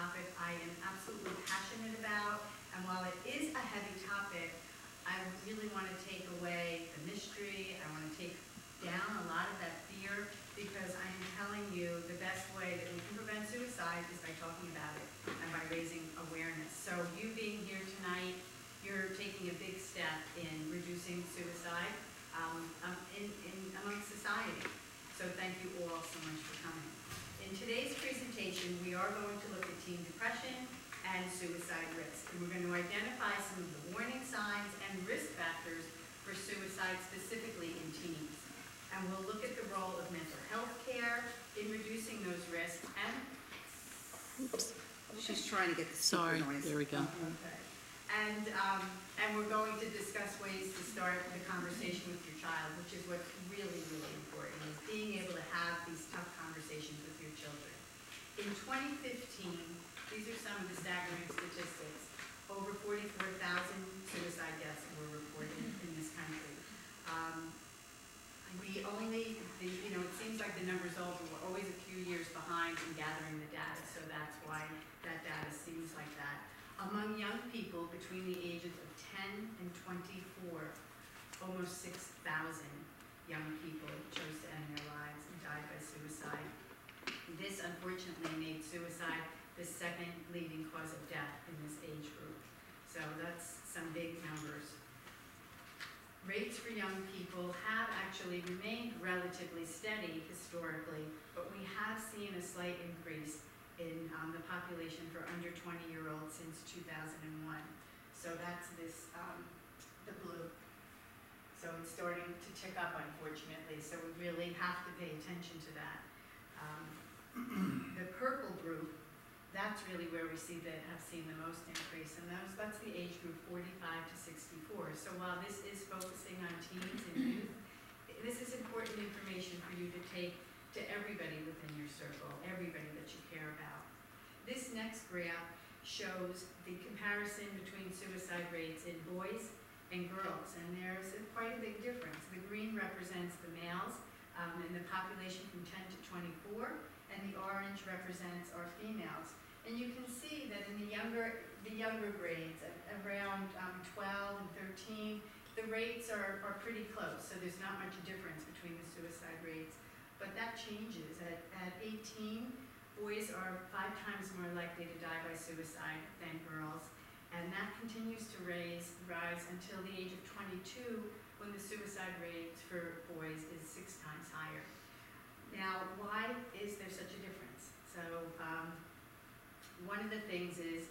topic I am absolutely passionate about, and while it is a heavy topic, I really want to take away the mystery. I want to take down a lot of that fear, because I am telling you the best way that we can prevent suicide is by talking about it and by raising awareness. So you being here tonight, you're taking a big step in reducing suicide among society. So thank you all so much for coming. In today's presentation, we are going to look at teen depression and suicide risk. And we're going to identify some of the warning signs and risk factors for suicide, specifically in teens. And we'll look at the role of mental health care in reducing those risks. And oops, she's trying to get the speaker noise. There we go. Okay. And we're going to discuss ways to start the conversation with your child, which is what's really, really important, is being able to have these tough conversations with your children. In 2015, these are some of the staggering statistics. Over 44,000 suicide deaths were reported in this country. It seems like the numbers were always a few years behind in gathering the data, so that's why that data seems like that. Among young people between the ages of 10 and 24, almost 6,000 young people chose to end their lives and died by suicide. This unfortunately made suicide the second leading cause of death in this age group. So that's some big numbers. Rates for young people have actually remained relatively steady historically, but we have seen a slight increase in the population for under 20-year-olds since 2001. So that's this, the blue. So it's starting to tick up, unfortunately, so we really have to pay attention to that. The purple group, that's really where we have seen the most increase, and that's the age group 45 to 64. So while this is focusing on teens and youth, this is important information for you to take to everybody within your circle, everybody that you care about. This next graph shows the comparison between suicide rates in boys and girls, and there's quite a big difference. The green represents the males in the population from 10 to 24, and the orange represents our females. And you can see that in the younger grades, around 12 and 13, the rates are pretty close, so there's not much difference between the suicide rates. But that changes. At 18, boys are 5 times more likely to die by suicide than girls, and that continues to rise until the age of 22, when the suicide rate for boys is 6 times higher. Now, why is there such a difference? So, one of the things is,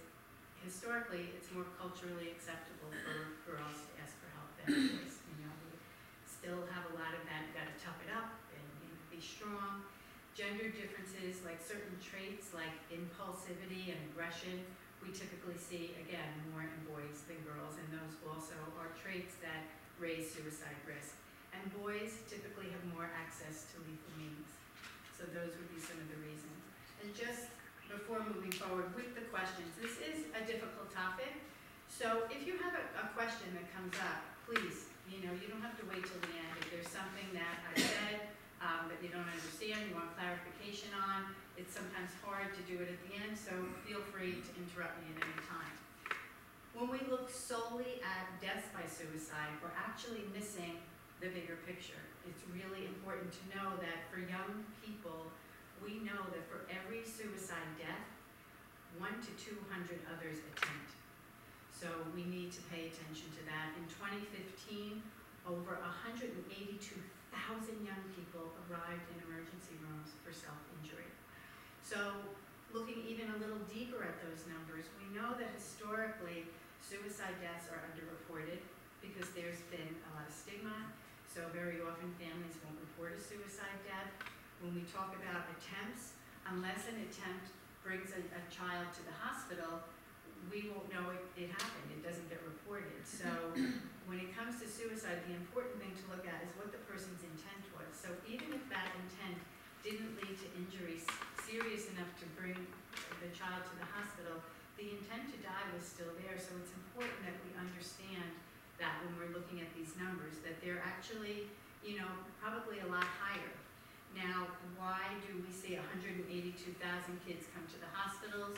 historically, it's more culturally acceptable for girls to ask for help than boys. We still have a lot of that. You've got to tough it up and be strong. Gender differences, like certain traits like impulsivity and aggression, we typically see, again, more in boys than girls, and those also are traits that raise suicide risk. And boys typically have more access to lethal means. So those would be some of the reasons. And just before moving forward with the questions, this is a difficult topic. So if you have a question that comes up, please, you don't have to wait till the end. If there's something that I said that you don't understand, you want clarification on, it's sometimes hard to do it at the end, so feel free to interrupt me at any time. When we look solely at deaths by suicide, we're actually missing the bigger picture. It's really important to know that for young people, we know that for every suicide death, 100 to 200 others attempt. So we need to pay attention to that. In 2015, over 182,000 young people arrived in emergency rooms for self-injury. So looking even a little deeper at those numbers, we know that historically suicide deaths are underreported because there's been a lot of stigma. So very often families won't report a suicide death. When we talk about attempts, unless an attempt brings a child to the hospital, we won't know it happened. It doesn't get reported. So when it comes to suicide, the important thing to look at is what the person's intent was. So even if that intent didn't lead to injuries serious enough to bring the child to the hospital, the intent to die was still there. So it's important that we understand that when we're looking at these numbers, that they're actually, probably a lot higher. Now, why do we see 182,000 kids come to the hospitals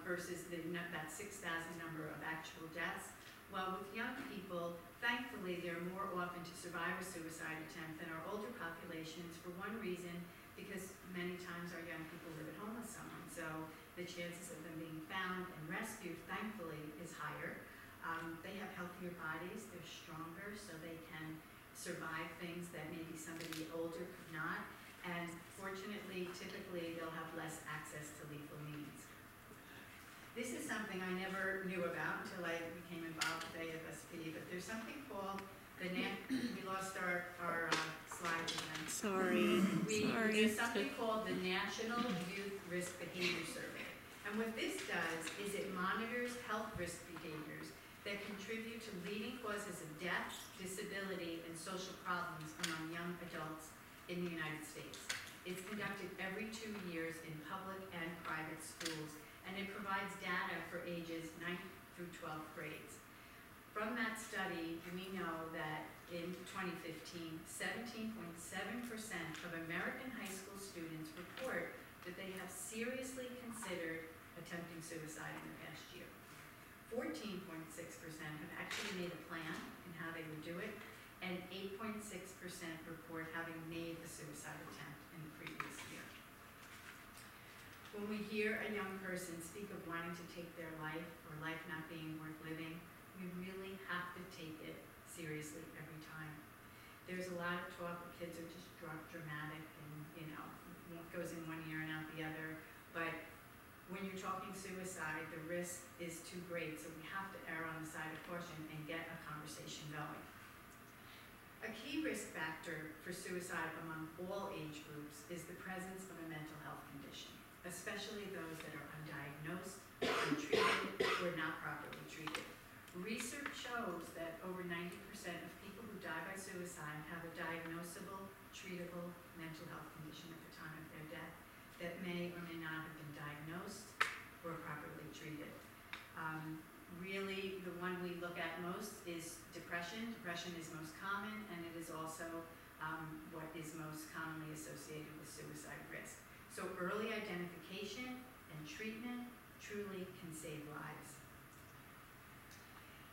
versus that 6,000 number of actual deaths? Well, with young people, thankfully, they're more often to survive a suicide attempt than our older populations for one reason, because many times our young people live at home with someone, so the chances of them being found and rescued, thankfully, is higher. They have healthier bodies, they're stronger, so they can survive things that maybe somebody older could not, and fortunately, typically, they'll have less access to lethal means. This is something I never knew about until I became involved with AFSP, but there's something called we lost our slide again. Sorry. There's something called the National Youth Risk Behavior Survey. And what this does is it monitors health risk behaviors that contribute to leading causes of death, disability, and social problems among young adults in the United States. It's conducted every 2 years in public and private schools, and it provides data for ages 9th through 12th grades. From that study, we know that in 2015, 17.7% of American high school students report that they have seriously considered attempting suicide in the past year. 14.6% have actually made a plan in how they would do it, and 8.6% report having made a suicide attempt in the previous year. When we hear a young person speak of wanting to take their life or life not being worth living, we really have to take it seriously every time. There's a lot of talk that kids are just dramatic and, what goes in one ear and out the other, but when you're talking suicide, the risk is too great, so we have to err on the side of caution and get a conversation going. A key risk factor for suicide among all age groups is the presence of a mental health condition, especially those that are undiagnosed, untreated, or not properly treated. Research shows that over 90% of people who die by suicide have a diagnosable, treatable mental health condition at the time of their death that may or may not have been diagnosed or properly treated. Really, the one we look at most is depression. Depression is most common, and it is also what is most commonly associated with suicide risk. So early identification and treatment truly can save lives.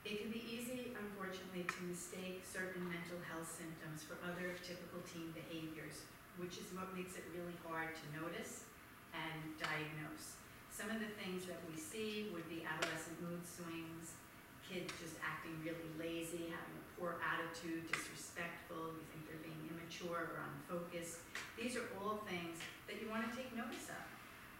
It can be easy, unfortunately, to mistake certain mental health symptoms for other typical teen behaviors, which is what makes it really hard to notice and diagnose. Some of the things that we see would be adolescent mood swings, kids just acting really lazy, having a poor attitude, disrespectful, you think they're being immature or unfocused. These are all things that you want to take notice of.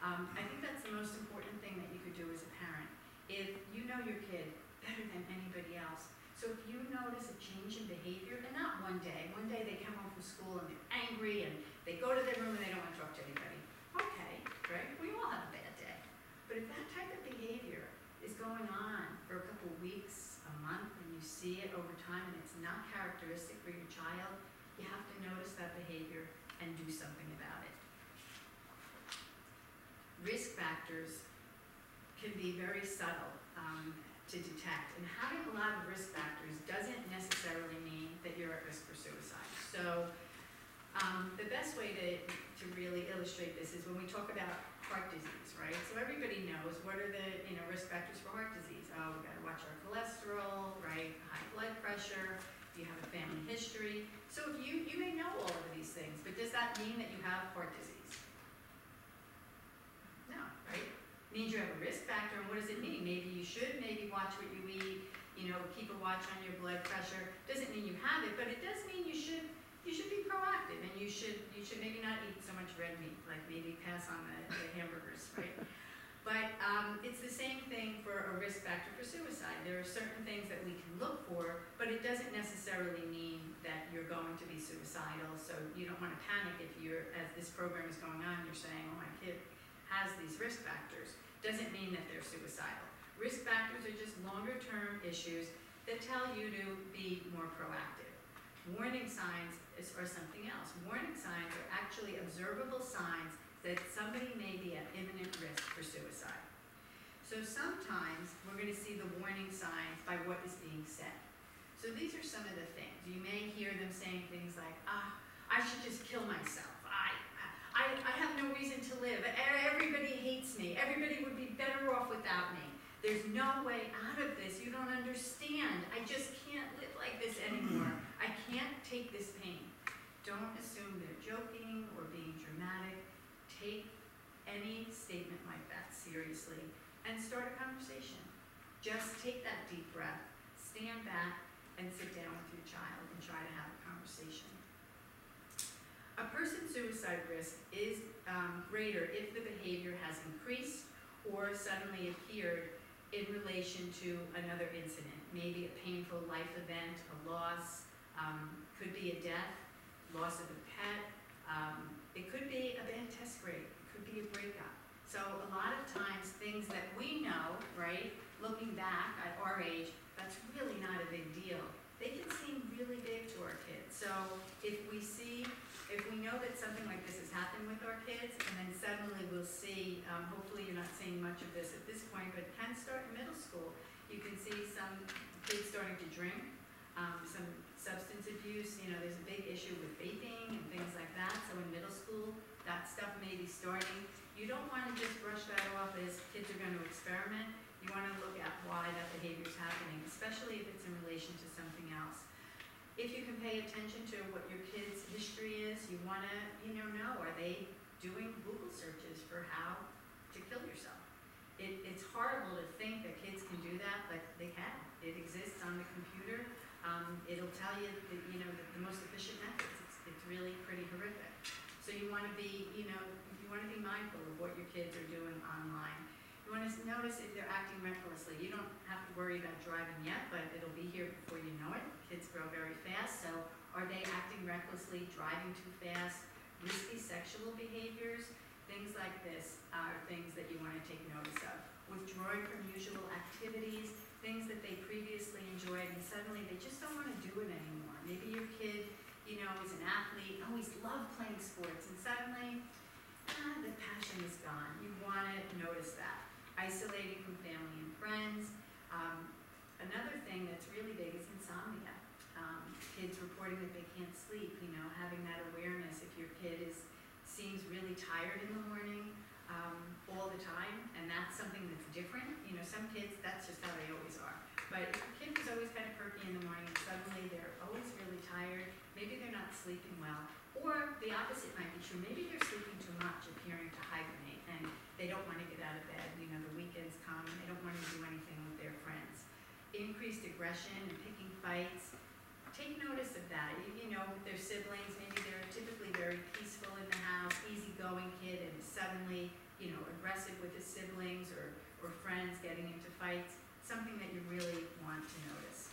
I think that's the most important thing that you could do as a parent. If you know your kid better than anybody else, so if you notice a change in behavior, and not one day they come home from school and they're angry and they go to their room and they don't want to talk to anybody. Okay, right? We all have a bad day. But if that type of behavior is going on for a couple weeks, a month, and you see it over time and it's not characteristic for your child, you have to notice that behavior and do something about it. Risk factors can be very subtle to detect, and having a lot of risk factors doesn't necessarily mean that you're at risk for suicide. So the best way to really illustrate this is when we talk about heart disease, right? So everybody knows what are the risk factors for heart disease. Oh, we got to watch our cholesterol, right? High blood pressure. You have a family history. So if you may know all of these things, but does that mean that you have heart disease? No, right? It means you have a risk factor, and what does it mean? Maybe you should watch what you eat, keep a watch on your blood pressure. Doesn't mean you have it, but it does mean you should be proactive, and you should maybe not eat so much red meat, like maybe pass on the hamburgers, right? But it's the same thing for a risk factor for suicide. There are certain things that we can look for, but it doesn't necessarily mean that you're going to be suicidal. So you don't want to panic if as this program is going on, you're saying, oh, my kid has these risk factors. Doesn't mean that they're suicidal. Risk factors are just longer-term issues that tell you to be more proactive. Warning signs are something else. Warning signs are actually observable signs that somebody may be at imminent risk for suicide. So sometimes we're going to see the warning signs by what is being said. So these are some of the things. You may hear them saying things like, I should just kill myself. I There's no way out of this. You don't understand. I just can't live like this anymore. I can't take this pain. Don't assume they're joking or being dramatic. Take any statement like that seriously and start a conversation. Just take that deep breath, stand back, and sit down with your child and try to have a conversation. A person's suicide risk is greater if the behavior has increased or suddenly appeared in relation to another incident, maybe a painful life event, a loss, could be a death, loss of a pet, it could be a bad test grade, it could be a breakup. So a lot of times things that we know, right, looking back at our age, that's really not a big deal. They can seem really big to our kids. So if we know that something like this has happened with our kids, and then suddenly we'll see, hopefully you're not seeing much of this at this point, but it can start in middle school. You can see some kids starting to drink, some substance abuse. There's a big issue with vaping and things like that. So in middle school, that stuff may be starting. You don't want to just brush that off as kids are going to experiment. You want to look at why that behavior is happening, especially if it's in relation to something else. If you can pay attention to what your kid's history is, you want to, know, are they doing Google searches for how to kill yourself? It's horrible to think that kids can do that, but they can. It exists on the computer. It'll tell you the most efficient methods. It's really pretty horrific. So you want to be, you want to be mindful of what your kids are doing online. You want to notice if they're acting recklessly. You don't have to worry about driving yet, but it'll be here before you know it. Kids grow very fast, so are they acting recklessly, driving too fast, risky sexual behaviors? Things like this are things that you want to take notice of. Withdrawing from usual activities, things that they previously enjoyed, and suddenly they just don't want to do it anymore. Maybe your kid, is an athlete, always loved playing sports, and suddenly, the passion is gone. You want to notice that. Isolating from family and friends. Another thing that's really big is insomnia. Kids reporting that they can't sleep, having that awareness if your kid seems really tired in the morning all the time, and that's something that's different. Some kids, that's just how they always are. But if your kid is always kind of perky in the morning and suddenly they're always really tired, maybe they're not sleeping well, or the opposite might be true. Maybe they're sleeping too much, appearing to hibernate, and they don't want to get out of bed. The weekends come, and they don't want to do anything with their friends. Increased aggression and picking fights. Take notice of that. Their siblings, maybe they're typically very peaceful in the house, easygoing kid, and suddenly, aggressive with his siblings or friends, getting into fights. Something that you really want to notice.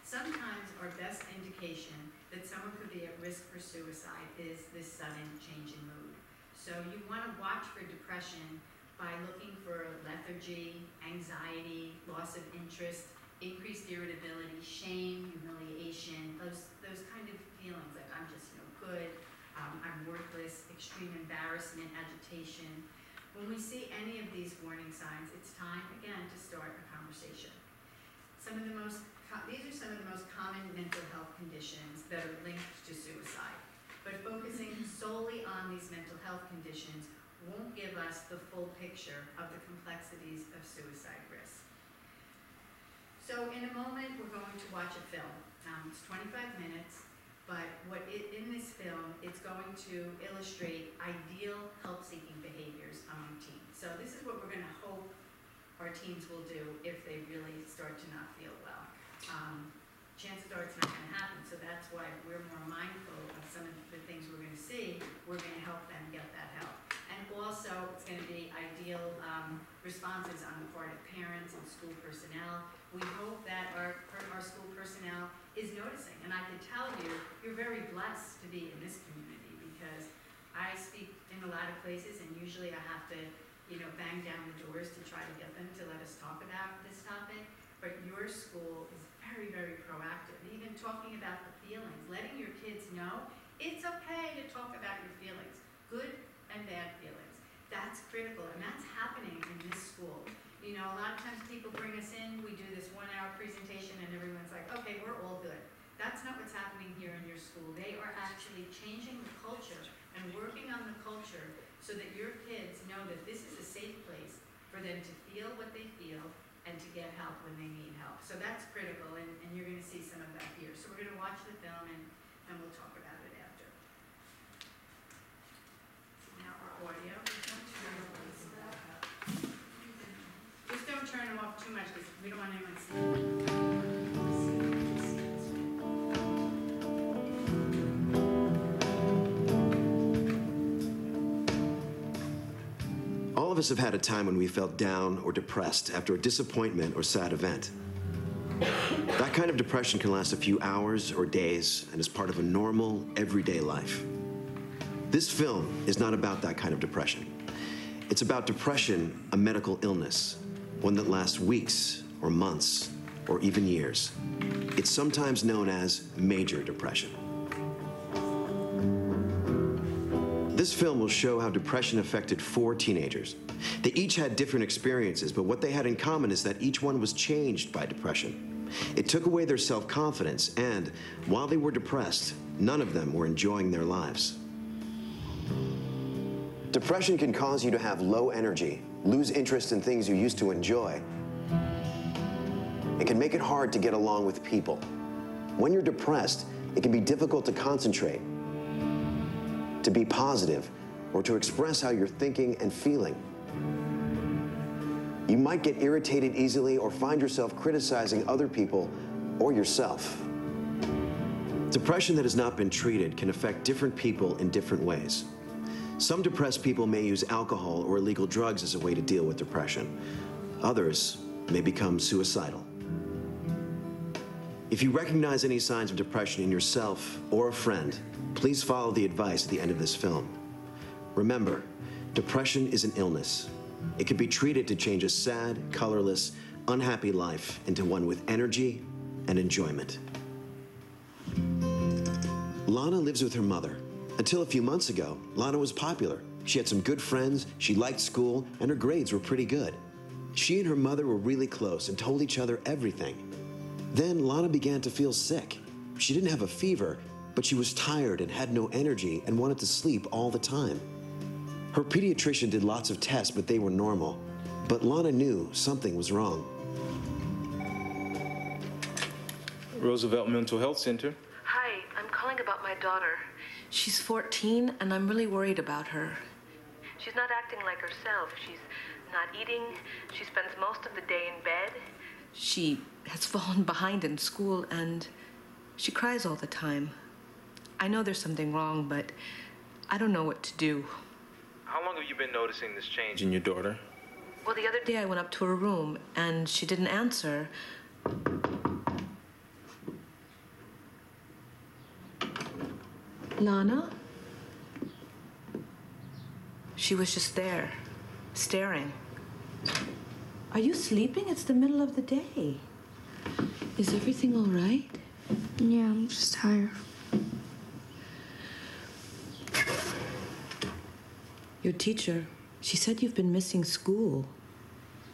Sometimes our best indication that someone could be at risk for suicide is this sudden change in mood. So you want to watch for depression by looking for lethargy, anxiety, loss of interest, increased irritability, shame, humiliation, those kind of feelings like I'm just no good, I'm worthless, extreme embarrassment, agitation. When we see any of these warning signs, it's time again to start a conversation. These are some of the most common mental health conditions that are linked to suicide. But focusing solely on these mental health conditions won't give us the full picture of the complexities of suicide risk. So in a moment, we're going to watch a film. It's 25 minutes, but in this film, it's going to illustrate ideal help-seeking behaviors among teens. So this is what we're going to hope our teens will do if they really start to not feel well. Chances are it's not going to happen, so that's why we're more mindful of some of the things we're going to see. We're going to help them get that help. And also, it's going to be ideal responses on the part of parents and school personnel. We hope that our school personnel is noticing. And I can tell you, you're very blessed to be in this community because I speak in a lot of places and usually I have to, bang down the doors to try to get them to let us talk about this topic. But your school is very, very proactive. Even talking about the feelings, letting your kids know it's okay to talk about your feelings, good and bad feelings. That's critical, and that's happening in this school. A lot of times people bring us in, we do this 1-hour presentation, and everyone's like, okay, we're all good. That's not what's happening here in your school. They are actually changing the culture and working on the culture so that your kids know that this is a safe place for them to feel what they feel and to get help when they need help. So that's critical, and you're going to see some of that here. So we're going to watch the film, and we'll talk about it after. Now our audio. Just don't turn them off too much because we don't want anyone to see. All of us have had a time when we felt down or depressed after a disappointment or sad event. That kind of depression can last a few hours or days and is part of a normal, everyday life. This film is not about that kind of depression. It's about depression, a medical illness, one that lasts weeks or months or even years. It's sometimes known as major depression. This film will show how depression affected 4 teenagers. They each had different experiences, but what they had in common is that each one was changed by depression. It took away their self-confidence, and while they were depressed, none of them were enjoying their lives. Depression can cause you to have low energy, lose interest in things you used to enjoy. It can make it hard to get along with people. When you're depressed, it can be difficult to concentrate, to be positive, or to express how you're thinking and feeling. You might get irritated easily or find yourself criticizing other people or yourself. Depression that has not been treated can affect different people in different ways. Some depressed people may use alcohol or illegal drugs as a way to deal with depression. Others may become suicidal. If you recognize any signs of depression in yourself or a friend, please follow the advice at the end of this film. Remember, depression is an illness. It can be treated to change a sad, colorless, unhappy life into one with energy and enjoyment. Lana lives with her mother. Until a few months ago, Lana was popular. She had some good friends, she liked school, and her grades were pretty good. She and her mother were really close and told each other everything. Then Lana began to feel sick. She didn't have a fever, but she was tired and had no energy and wanted to sleep all the time. Her pediatrician did lots of tests, but they were normal. But Lana knew something was wrong. Roosevelt Mental Health Center. Hi, I'm calling about my daughter. She's 14, and I'm really worried about her. She's not acting like herself. She's not eating. She spends most of the day in bed. She has fallen behind in school, and she cries all the time. I know there's something wrong, but I don't know what to do. How long have you been noticing this change in your daughter? Well, the other day I went up to her room, and she didn't answer. Lana? She was just there, staring. Are you sleeping? It's the middle of the day. Is everything all right? Yeah, I'm just tired. Your teacher, she said you've been missing school.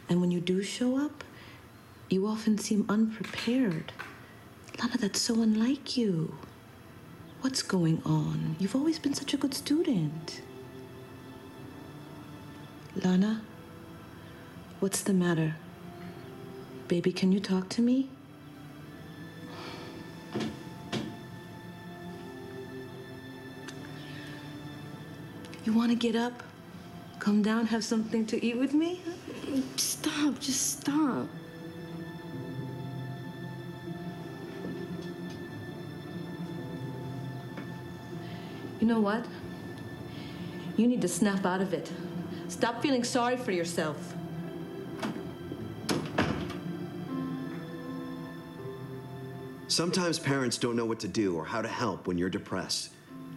And when you do show up, you often seem unprepared. Lana, that's so unlike you. What's going on? You've always been such a good student. Lana, what's the matter? Baby, can you talk to me? You want to get up? Come down, have something to eat with me? Stop, just stop. You know what? You need to snap out of it. Stop feeling sorry for yourself. Sometimes parents don't know what to do or how to help when you're depressed.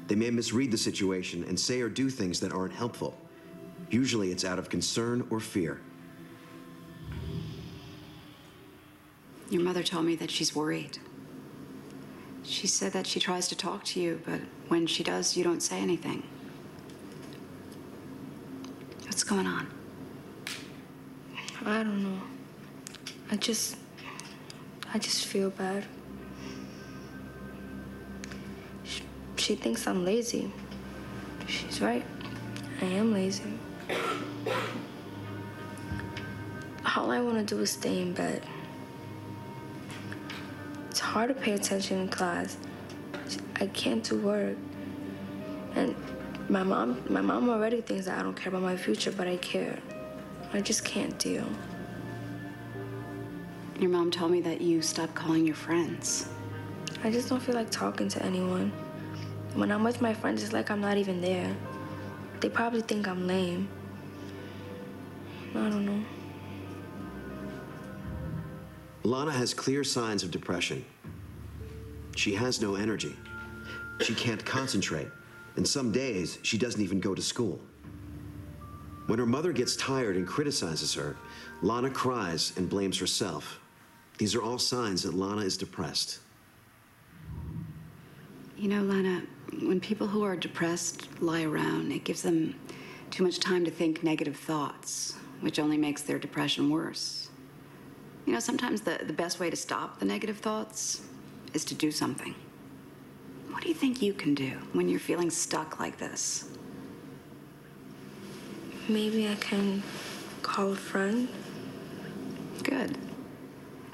They may misread the situation and say or do things that aren't helpful. Usually it's out of concern or fear. Your mother told me that she's worried. She said that she tries to talk to you, but when she does, you don't say anything. What's going on? I don't know. I just feel bad. She thinks I'm lazy. She's right. I am lazy. all I want to do is stay in bed. It's hard to pay attention in class. I can't do work. And my mom already thinks that I don't care about my future, but I care. I just can't deal. Your mom told me that you stopped calling your friends. I just don't feel like talking to anyone. When I'm with my friends, it's like I'm not even there. They probably think I'm lame. I don't know. Lana has clear signs of depression. She has no energy. She can't concentrate. And some days, she doesn't even go to school. When her mother gets tired and criticizes her, Lana cries and blames herself. These are all signs that Lana is depressed. You know, Lana, when people who are depressed lie around, it gives them too much time to think negative thoughts, which only makes their depression worse. You know, sometimes the best way to stop the negative thoughts is to do something. What do you think you can do when you're feeling stuck like this? Maybe I can call a friend. Good.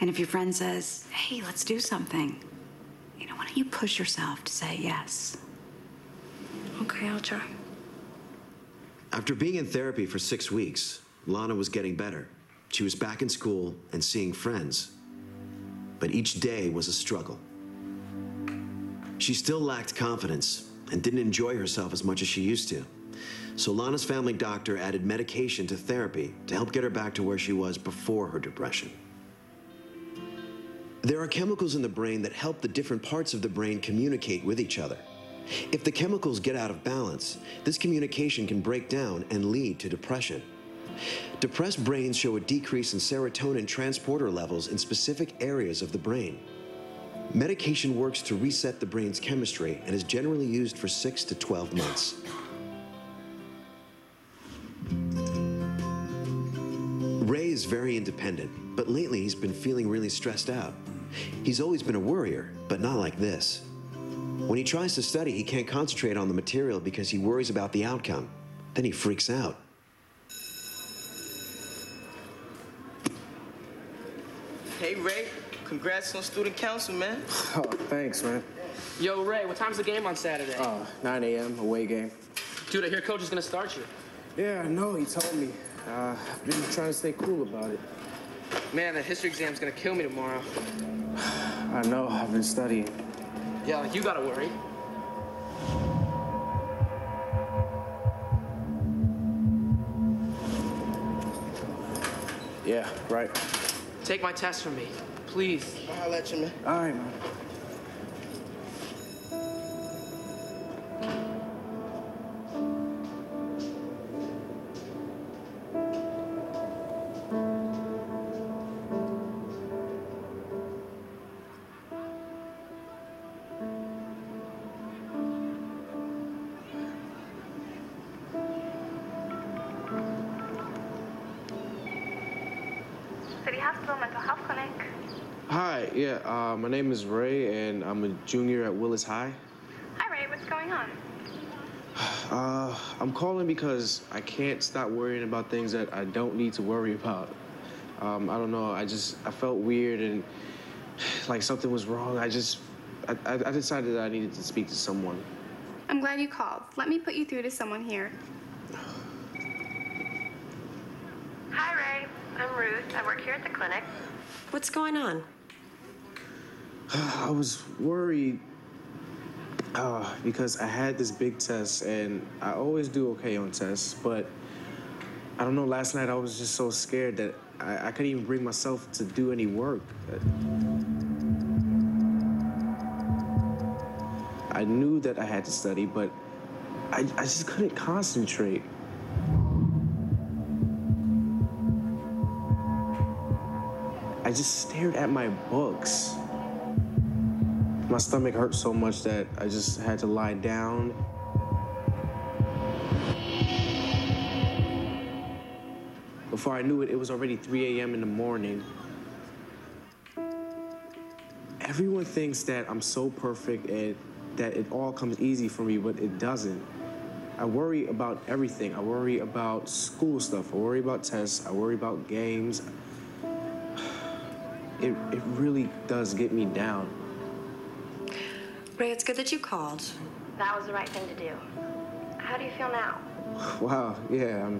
And if your friend says, hey, let's do something, you know, why don't you push yourself to say yes? Okay, I'll try. After being in therapy for 6 weeks, Lana was getting better. She was back in school and seeing friends. But each day was a struggle. She still lacked confidence and didn't enjoy herself as much as she used to. So Lana's family doctor added medication to therapy to help get her back to where she was before her depression. There are chemicals in the brain that help the different parts of the brain communicate with each other. If the chemicals get out of balance, this communication can break down and lead to depression. Depressed brains show a decrease in serotonin transporter levels in specific areas of the brain. Medication works to reset the brain's chemistry and is generally used for 6 to 12 months. Ray is very independent, but lately he's been feeling really stressed out. He's always been a worrier, but not like this. When he tries to study, he can't concentrate on the material because he worries about the outcome. Then he freaks out. Hey, Ray. Congrats on student council, man. Oh, thanks, man. Yo, Ray, what time's the game on Saturday? 9 a.m., away game. Dude, I hear coach is gonna start you. Yeah, I know, he told me. I've been trying to stay cool about it. Man, that history exam's gonna kill me tomorrow. I know, I've been studying. Yeah, like you gotta worry. Yeah, right. Take my test from me, please. I'll let you, man. All right, man. City Hospital Mental Health Clinic. Hi, yeah, my name is Ray, and I'm a junior at Willis High. Hi, Ray. What's going on? I'm calling because I can't stop worrying about things that I don't need to worry about. I don't know, I felt weird and like something was wrong. I decided that I needed to speak to someone. I'm glad you called. Let me put you through to someone here. Hi, Ray. I'm Ruth. I work here at the clinic. What's going on? I was worried because I had this big test, and I always do okay on tests, but I don't know, last night I was just so scared that I couldn't even bring myself to do any work. I knew that I had to study, but I just couldn't concentrate. I just stared at my books. My stomach hurt so much that I just had to lie down. Before I knew it, it was already 3 a.m. in the morning. Everyone thinks that I'm so perfect and that it all comes easy for me, but it doesn't. I worry about everything. I worry about school stuff. I worry about tests. I worry about games. it really does get me down. Ray, it's good that you called. That was the right thing to do. How do you feel now? Wow, yeah,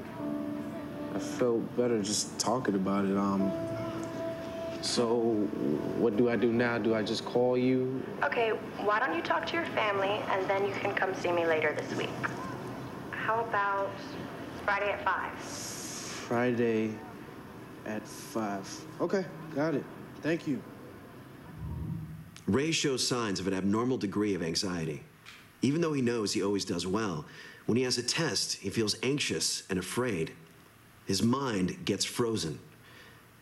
I felt better just talking about it. So what do I do now? Do I just call you? Okay, why don't you talk to your family and then you can come see me later this week? How about Friday at 5? Friday at 5. Okay, got it. Thank you. Ray shows signs of an abnormal degree of anxiety. Even though he knows he always does well, when he has a test, he feels anxious and afraid. His mind gets frozen.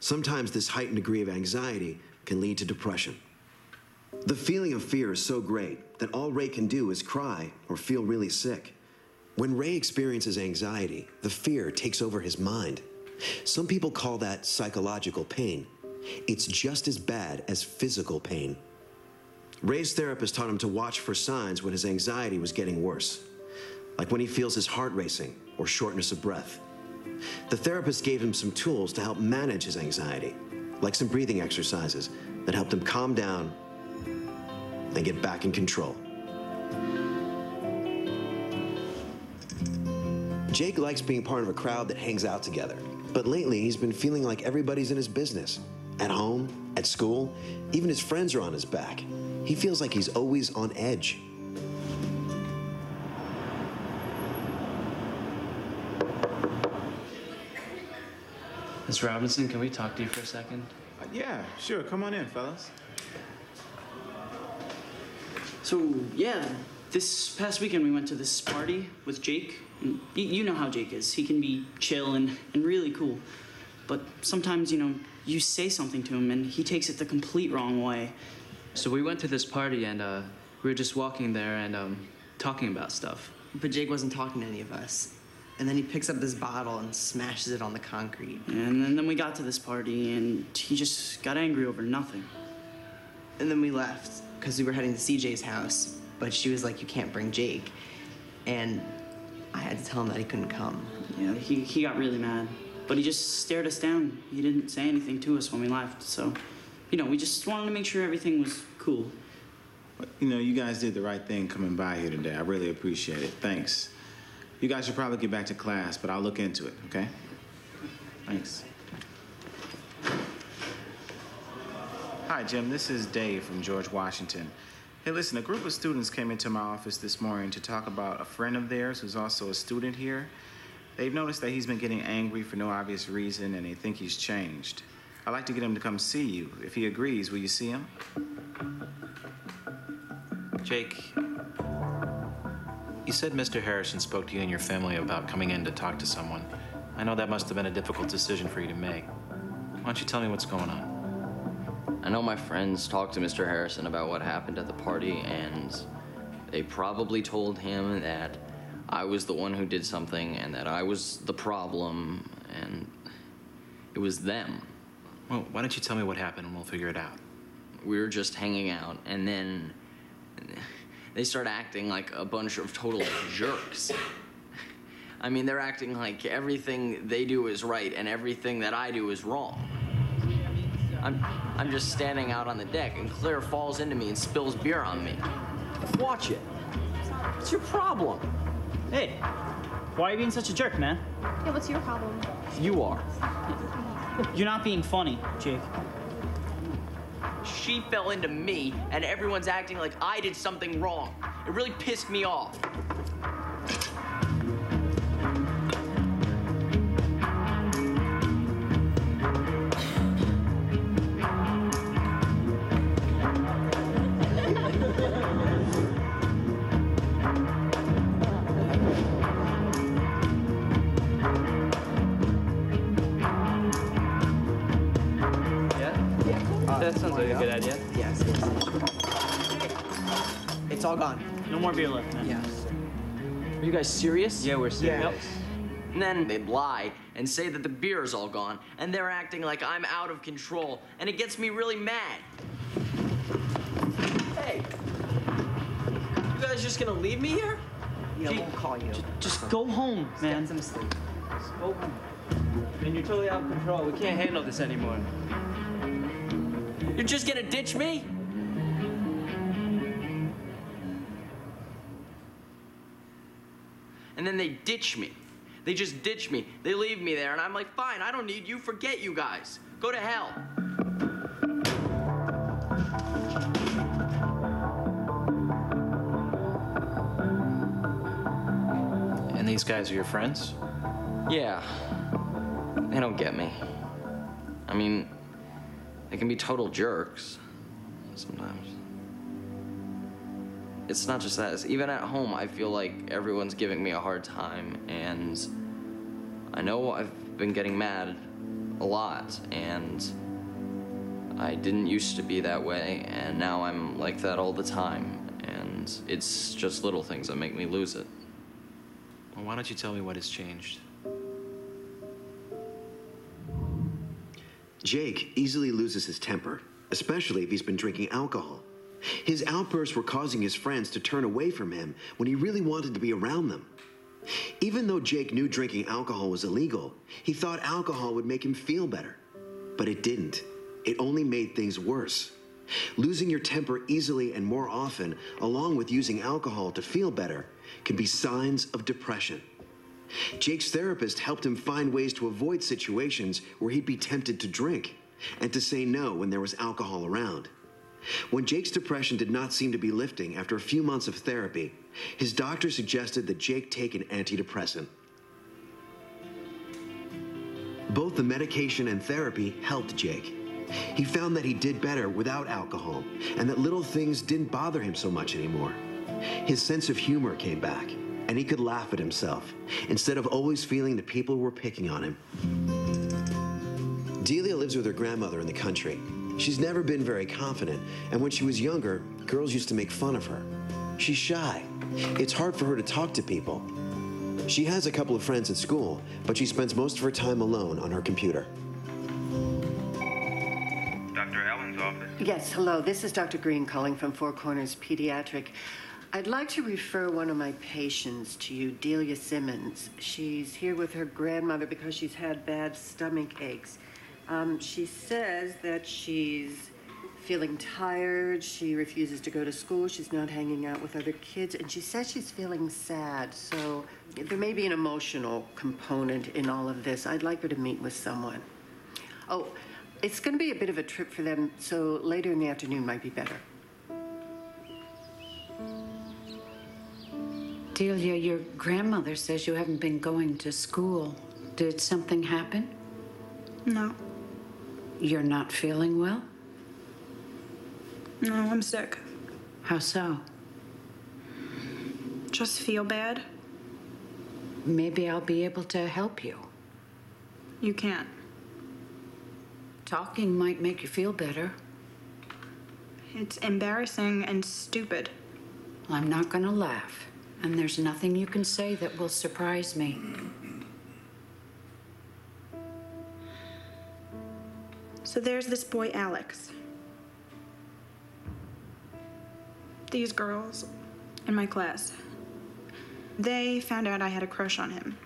Sometimes this heightened degree of anxiety can lead to depression. The feeling of fear is so great that all Ray can do is cry or feel really sick. When Ray experiences anxiety, the fear takes over his mind. Some people call that psychological pain. It's just as bad as physical pain. Ray's therapist taught him to watch for signs when his anxiety was getting worse, like when he feels his heart racing or shortness of breath. The therapist gave him some tools to help manage his anxiety, like some breathing exercises that helped him calm down and get back in control. Jake likes being part of a crowd that hangs out together, but lately he's been feeling like everybody's in his business. At home, at school, even his friends are on his back. He feels like he's always on edge. Mr. Robinson, can we talk to you for a second? Yeah, sure. Come on in, fellas. So, yeah, this past weekend we went to this party with Jake. And you know how Jake is. He can be chill and really cool. But sometimes, you know, you say something to him and he takes it the complete wrong way. So we went to this party and we were just walking there and talking about stuff. But Jake wasn't talking to any of us. And then he picks up this bottle and smashes it on the concrete. And then we got to this party and he just got angry over nothing. And then we left because we were heading to CJ's house, but she was like, you can't bring Jake. And I had to tell him that he couldn't come. Yeah, he got really mad. But he just stared us down. He didn't say anything to us when we left. So, you know, we just wanted to make sure everything was cool. You know, you guys did the right thing coming by here today. I really appreciate it. Thanks. You guys should probably get back to class, but I'll look into it, okay? Thanks. Hi, Jim. This is Dave from George Washington. Hey, listen, a group of students came into my office this morning to talk about a friend of theirs who's also a student here. They've noticed that he's been getting angry for no obvious reason, and they think he's changed. I'd like to get him to come see you. If he agrees, will you see him? Jake, you said Mr. Harrison spoke to you and your family about coming in to talk to someone. I know that must have been a difficult decision for you to make. Why don't you tell me what's going on? I know my friends talked to Mr. Harrison about what happened at the party, and they probably told him that I was the one who did something and that I was the problem, and it was them. Well, why don't you tell me what happened and we'll figure it out? We were just hanging out, and then they start acting like a bunch of total jerks. I mean, they're acting like everything they do is right and everything that I do is wrong. I'm just standing out on the deck, and Claire falls into me and spills beer on me. Watch it. What's your problem? Hey, why are you being such a jerk, man? Yeah, what's your problem? You are. You're not being funny, Jake. She fell into me, and everyone's acting like I did something wrong. It really pissed me off. That sounds like a good idea. Yes. It's all gone. No more beer left, man. Yeah. Are you guys serious? Yeah, we're serious. Yep. And then they lie and say that the beer is all gone, and they're acting like I'm out of control, and it gets me really mad. Hey, you guys just gonna leave me here? Yeah, we'll call you. Just go home, man. Get some sleep. Just go home. I mean, you're totally out of control. We can't handle this anymore. You're just gonna ditch me? And then they ditch me. They just ditch me. They leave me there, and I'm like, fine, I don't need you. Forget you guys. Go to hell. And these guys are your friends? Yeah. They don't get me. I mean, they can be total jerks sometimes. It's not just that. It's even at home, I feel like everyone's giving me a hard time, and I know I've been getting mad a lot, and I didn't used to be that way, and now I'm like that all the time, and it's just little things that make me lose it. Well, why don't you tell me what has changed? Jake easily loses his temper, especially if he's been drinking alcohol. His outbursts were causing his friends to turn away from him when he really wanted to be around them. Even though Jake knew drinking alcohol was illegal, he thought alcohol would make him feel better. But it didn't. It only made things worse. Losing your temper easily and more often, along with using alcohol to feel better, can be signs of depression. Jake's therapist helped him find ways to avoid situations where he'd be tempted to drink and to say no when there was alcohol around. When Jake's depression did not seem to be lifting after a few months of therapy, his doctor suggested that Jake take an antidepressant. Both the medication and therapy helped Jake. He found that he did better without alcohol and that little things didn't bother him so much anymore. His sense of humor came back, and he could laugh at himself instead of always feeling that people were picking on him. Delia lives with her grandmother in the country. She's never been very confident, and when she was younger, girls used to make fun of her. She's shy. It's hard for her to talk to people. She has a couple of friends at school, but she spends most of her time alone on her computer. Dr. Allen's office. Yes, hello. This is Dr. Green calling from Four Corners Pediatric. I'd like to refer one of my patients to you, Delia Simmons. She's here with her grandmother because she's had bad stomach aches. She says that she's feeling tired, she refuses to go to school, she's not hanging out with other kids, and she says she's feeling sad. So there may be an emotional component in all of this. I'd like her to meet with someone. Oh, it's going to be a bit of a trip for them, so later in the afternoon might be better. Delia, your grandmother says you haven't been going to school. Did something happen? No. You're not feeling well? No, I'm sick. How so? Just feel bad. Maybe I'll be able to help you. You can't. Talking might make you feel better. It's embarrassing and stupid. I'm not gonna laugh, and there's nothing you can say that will surprise me. So there's this boy, Alex. These girls in my class, they found out I had a crush on him.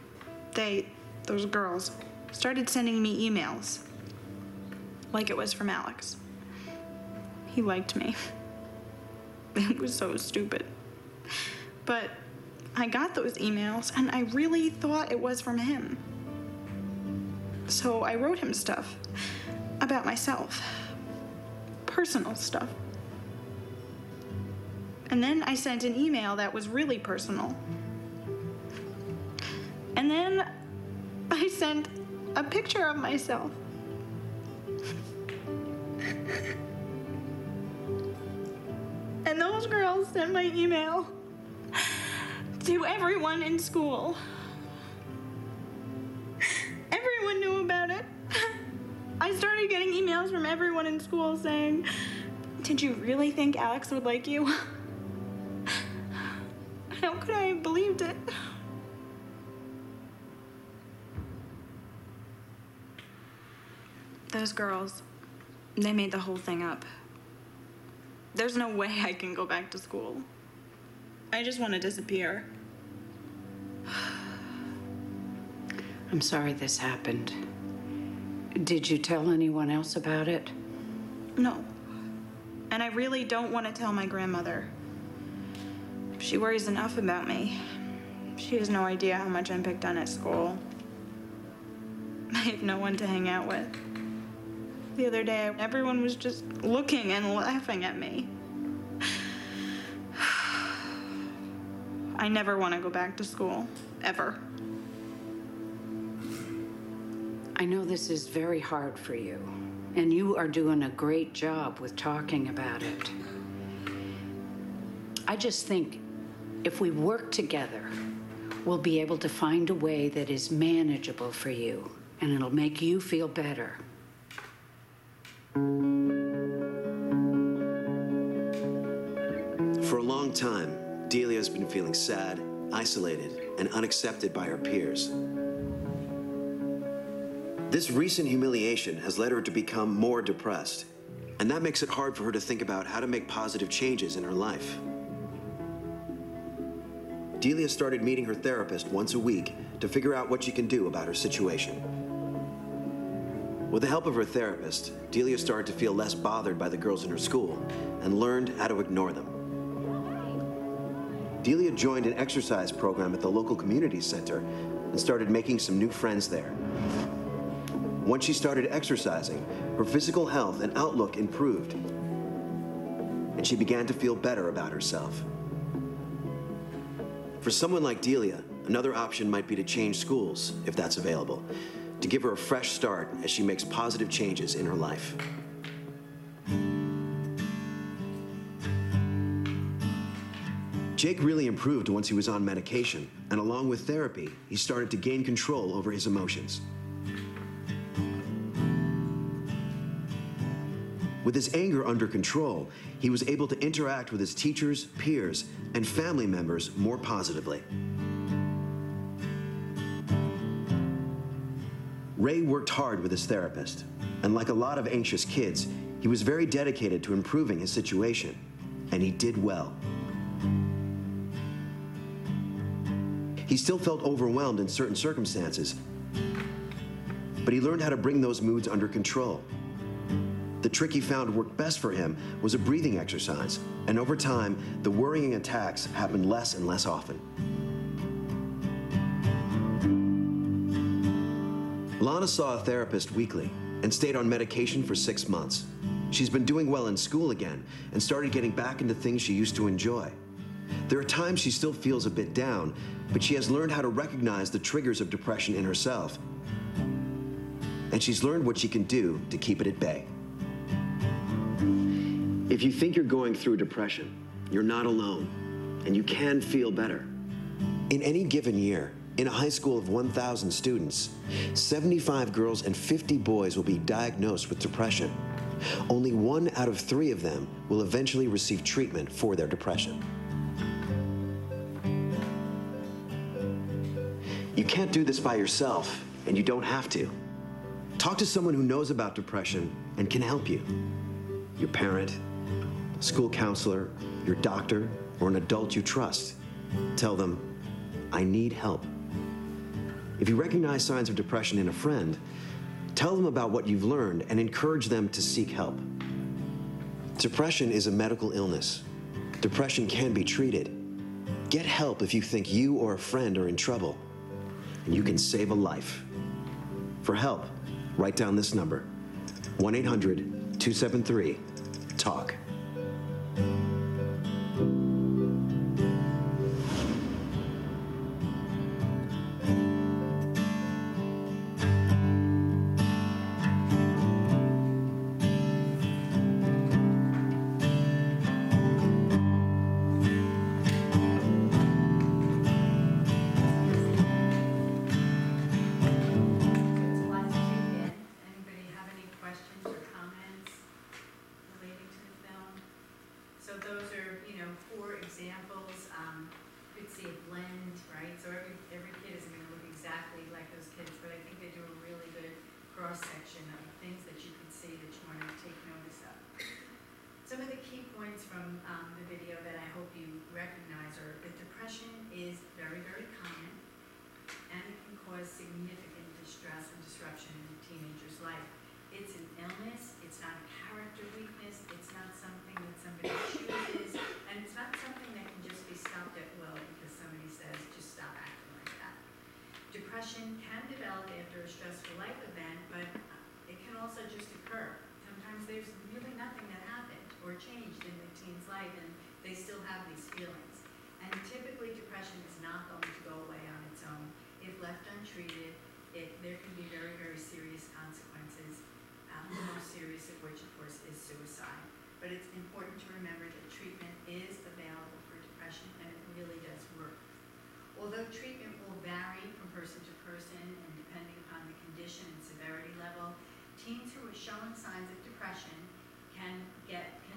Those girls, started sending me emails like it was from Alex. He liked me. It was so stupid. But I got those emails and I really thought it was from him. So I wrote him stuff about myself, personal stuff. And then I sent an email that was really personal. And then I sent a picture of myself. And those girls sent my email to everyone in school. Everyone knew about it. I started getting emails from everyone in school saying, "Did you really think Alex would like you?" How could I have believed it? Those girls, they made the whole thing up. There's no way I can go back to school. I just want to disappear. I'm sorry this happened. Did you tell anyone else about it? No. And I really don't want to tell my grandmother. She worries enough about me. She has no idea how much I'm picked on at school. I have no one to hang out with. The other day, everyone was just looking and laughing at me. I never want to go back to school, ever. I know this is very hard for you, and you are doing a great job with talking about it. I just think if we work together, we'll be able to find a way that is manageable for you, and it'll make you feel better. For a long time, Delia's been feeling sad, isolated, and unaccepted by her peers. This recent humiliation has led her to become more depressed, and that makes it hard for her to think about how to make positive changes in her life. Delia started meeting her therapist once a week to figure out what she can do about her situation. With the help of her therapist, Delia started to feel less bothered by the girls in her school and learned how to ignore them. Delia joined an exercise program at the local community center and started making some new friends there. Once she started exercising, her physical health and outlook improved, and she began to feel better about herself. For someone like Delia, another option might be to change schools, if that's available, to give her a fresh start as she makes positive changes in her life. Jake really improved once he was on medication, and along with therapy, he started to gain control over his emotions. With his anger under control, he was able to interact with his teachers, peers, and family members more positively. Ray worked hard with his therapist, and like a lot of anxious kids, he was very dedicated to improving his situation, and he did well. He still felt overwhelmed in certain circumstances, but he learned how to bring those moods under control. The trick he found worked best for him was a breathing exercise, and over time, the worrying attacks happened less and less often. Lana saw a therapist weekly and stayed on medication for 6 months. She's been doing well in school again and started getting back into things she used to enjoy. There are times she still feels a bit down, but she has learned how to recognize the triggers of depression in herself. And she's learned what she can do to keep it at bay. If you think you're going through depression, you're not alone, and you can feel better. In any given year, in a high school of 1,000 students, 75 girls and 50 boys will be diagnosed with depression. Only 1 out of 3 of them will eventually receive treatment for their depression. You can't do this by yourself, and you don't have to. Talk to someone who knows about depression and can help you. Your parent, school counselor, your doctor, or an adult you trust. Tell them, I need help. If you recognize signs of depression in a friend, tell them about what you've learned and encourage them to seek help. Depression is a medical illness. Depression can be treated. Get help if you think you or a friend are in trouble, and you can save a life. For help, write down this number, 1-800-273-TALK. Section of things that you could see that you want to take notice of. Some of the key points from the video that I hope you recognize are that depression is very, very common, and it can cause significant distress and disruption in a teenager's life. It's an illness, it's not a character weakness, it's not something Depression can develop after a stressful life event, but it can also just occur. Sometimes there's really nothing that happened or changed in the teen's life, and they still have these feelings. And typically, depression is not going to go away on its own. If left untreated, there can be very, very serious consequences, the most serious of which, of course, is suicide. But it's important to remember that treatment is available for depression, and it really does work. Although treatment will vary from person to person and depending upon the condition and severity level, teens who are showing signs of depression can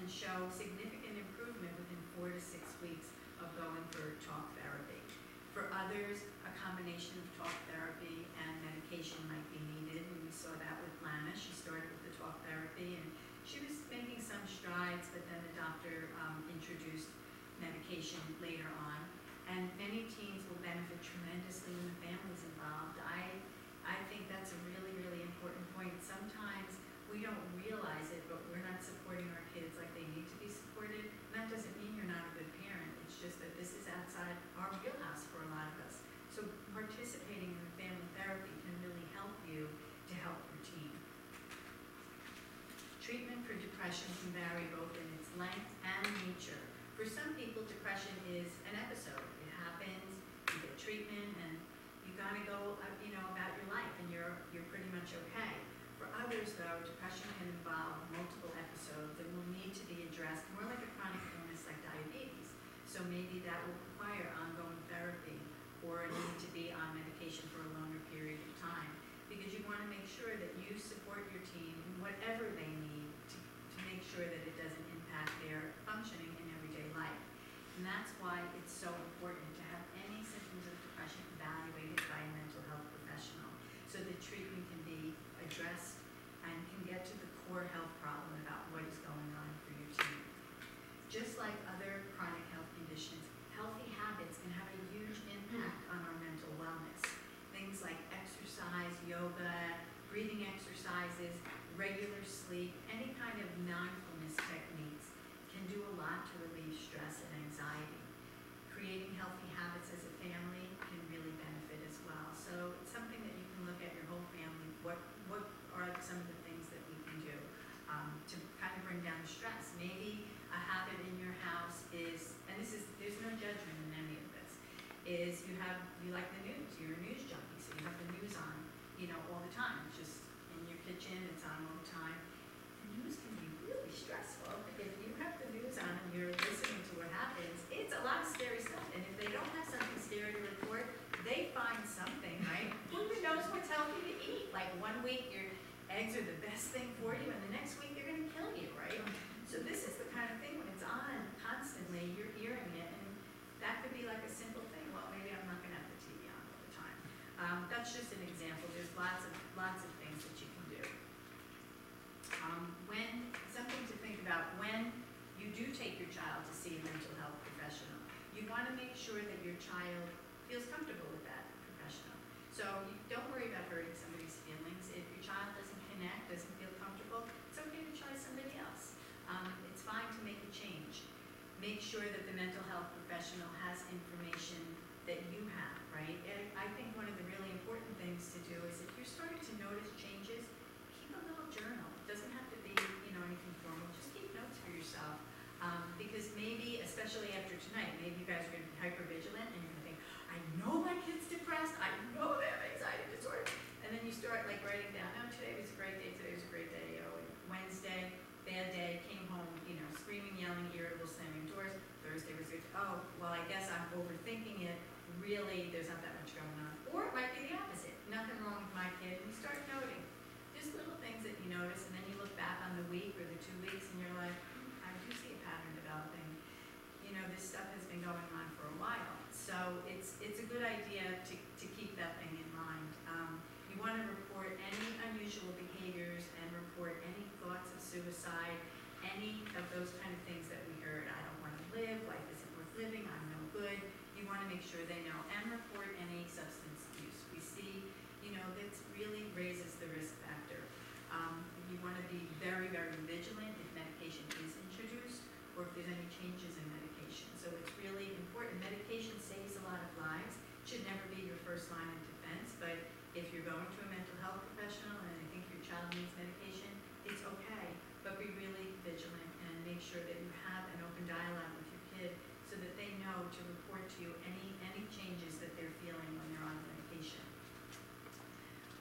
show significant improvement within 4 to 6 weeks of going for talk therapy. For others, a combination of talk therapy and medication might be needed, and we saw that with Lana. She started with the talk therapy, and she was making some strides, but then the doctor introduced medication later on. And many teens will benefit tremendously when the family's involved. I think that's a really, really important point. Sometimes we don't realize it, but we're not supporting our kids like they need to be supported. And that doesn't mean you're not a good parent. It's just that this is outside our wheelhouse for a lot of us. So participating in family therapy can really help you to help your teen. Treatment for depression can vary both in its length and nature. For some people, depression is an episode. It happens, you get treatment, and you gotta go, about your life, and you're pretty much okay. For others, though, depression can involve multiple episodes and will need to be addressed more like a chronic illness like diabetes. So maybe that will require ongoing therapy or a need to be on medication for a longer period of time, because you want to make sure that you support your teen in whatever they need to make sure that it doesn't impact their functioning in everyday life. And that's why it's so important to have any symptoms of depression evaluated by a mental health professional so that treatment can be addressed and can get to the core health problem about what is going on for your teen. Just like other chronic health conditions, healthy habits can have a huge impact on our mental wellness. Things like exercise, yoga, breathing exercises, regular sleep, any kind of mindfulness techniques can do a lot to relieve stress and anxiety. Creating healthy habits as a family can really benefit as well. So it's something that you can look at your whole family. What are some of the things that we can do to kind of bring down the stress? Maybe a habit in your house is, and there's no judgment in any of this, is you like the news. You're a news junkie, so you have the news on, all the time. It's just in your kitchen, it's on all the time. The news can be really stressful. If you have the news on and you're listening to what happens, it's a lot of scary stuff. And if they don't have something scary to report, they find something, right? Who even knows what's healthy to eat? Like one week your eggs are the best thing for you, and the next week they're going to kill you, right? So this is the kind of thing when it's on constantly, you're hearing it, and that could be like a simple thing. Well, maybe I'm not going to have the TV on all the time. That's just an example. There's lots of things that you can do. Something to think about when you do take your child to see a mental health professional. You want to make sure that your child feels comfortable with that professional. So don't worry about hurting somebody's feelings. If your child doesn't connect, doesn't feel comfortable, it's okay to try somebody else. It's fine to make a change. Make sure that the mental health professional has information that you have, right? And I think one of the really important things to do is if you're starting to notice changes, keep a little journal. It doesn't have to be, anything formal. Just keep notes for yourself. Because maybe, especially after tonight, maybe you guys are going to be hyper-vigilant and you're going to think, I know my kid's depressed. I know they have anxiety disorder. And then you start writing down, no, today was a great day. Today was a great day. Wednesday, bad day, came home, screaming, yelling, irritable, slamming doors. Thursday was good. Oh, well, I guess I'm overthinking it. Really, there's not that much going on. Or it might be the opposite. Nothing wrong with my kid. And you start noting. Just little things that you notice, and then you look back on the week or the 2 weeks, and you're like, I do see a pattern developing. This stuff has been going on for a while. So it's a good idea to keep that thing in mind. You want to report any unusual behaviors and report any thoughts of suicide, any of those kind of things that we heard. I don't want to live, life isn't worth living, I'm no good. You want to make sure they know, and report any substance use. We see, that really raises the risk factor. You want to be very, very vigilant if medication is introduced or if there's any changes in medication. So it's really important. Medication saves a lot of lives. It should never be your first line of defense, but going to a mental health professional and I think your child needs medication, it's okay, but be really vigilant and make sure that you have an open dialogue with your kid so that they know to report to you any changes that they're feeling when they're on medication.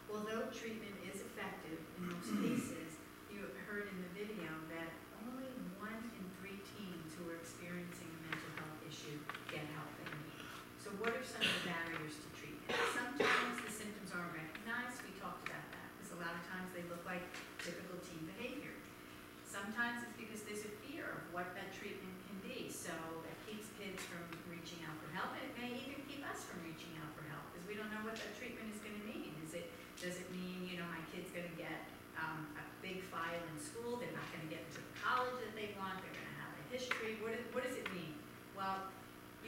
Although treatment is effective in most cases, you heard in the video that only 1 in 3 teens who are experiencing a mental health issue get help they need. So what are some of the barriers to treatment? Sometimes the symptoms aren't recognized. We talked about that because a lot of times they look like typical teen behavior. Sometimes it's because there's a fear of what that treatment can be. So that keeps kids from reaching out for help. And it may even keep us from reaching out for help because we don't know what that treatment is going to mean. Does it mean, my kid's going to get a big file in school? They're not going to get into the college that they want. They're going to have a history. What does it mean? Well,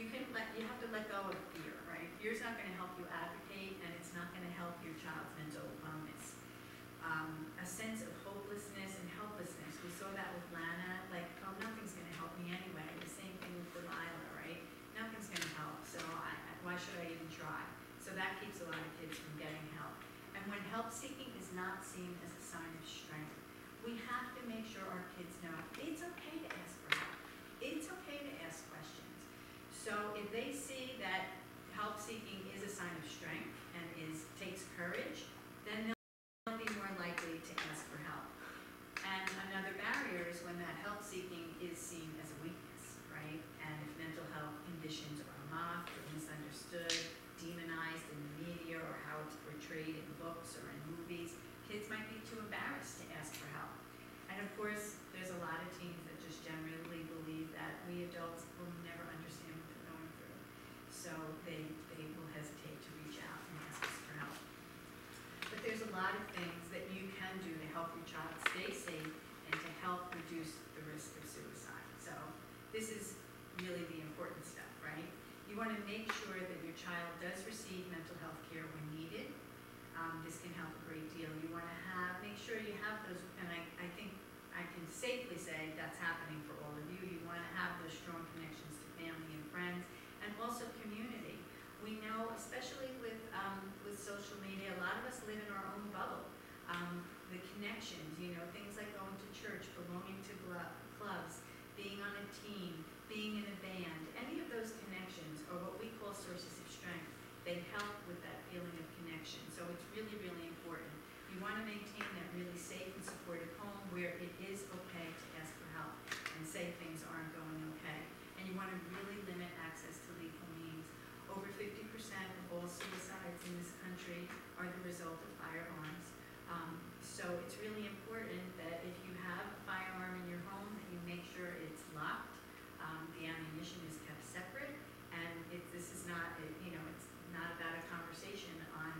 you have to let go of fear, right? Fear's not going to help you advocate, and it's not going to help your child's mental wellness. A sense of hopelessness and helplessness. We saw that with Lana, like, oh, nothing's going to help me anyway. The same thing with Delilah, right? Nothing's going to help, so why should I even try? So that keeps a lot of kids from getting help. And when help seeking is not seen as a sign of strength, we have to make sure our kids know it's okay to ask for help. It's okay to ask questions. So if they see that help seeking is a sign of strength and takes courage, then they'll be more likely to ask for help. And another barrier is when that help seeking is seen as a weakness, right? And if mental health conditions are mocked or misunderstood, demonized in the media, or how it's portrayed in books or in movies, kids might be too embarrassed to ask for help. And of course, there's a lot of teens that just generally believe that we adults will never understand what they're going through. So they will hesitate to reach out and ask us for help. But there's a lot of things that you can do to help your child stay safe and to help reduce the risk of suicide. So this is really the important stuff, right? You want to make sure that your child does receive mental health care when needed. This can help a great deal. You want to make sure you have those, and I think I can safely say that's happening for all of you. You want to have those strong connections to family and friends, and also community. We know, especially with social media, a lot of us live in our own bubble. The connections, things like going to church, belonging to clubs, being on a team, being in a band, any of those connections are what we call sources of strength. They help with that feeling of connection. So it's really, really important. You want to maintain that really safe and supportive home where it is okay to ask for help and say things aren't going okay. And you want to really limit access to lethal means. Over 50% of all suicides in this country are the result of firearms. So it's really important that if you have a firearm in your home, that you make sure it's locked. The ammunition is kept separate, and this is not, it's not about a conversation on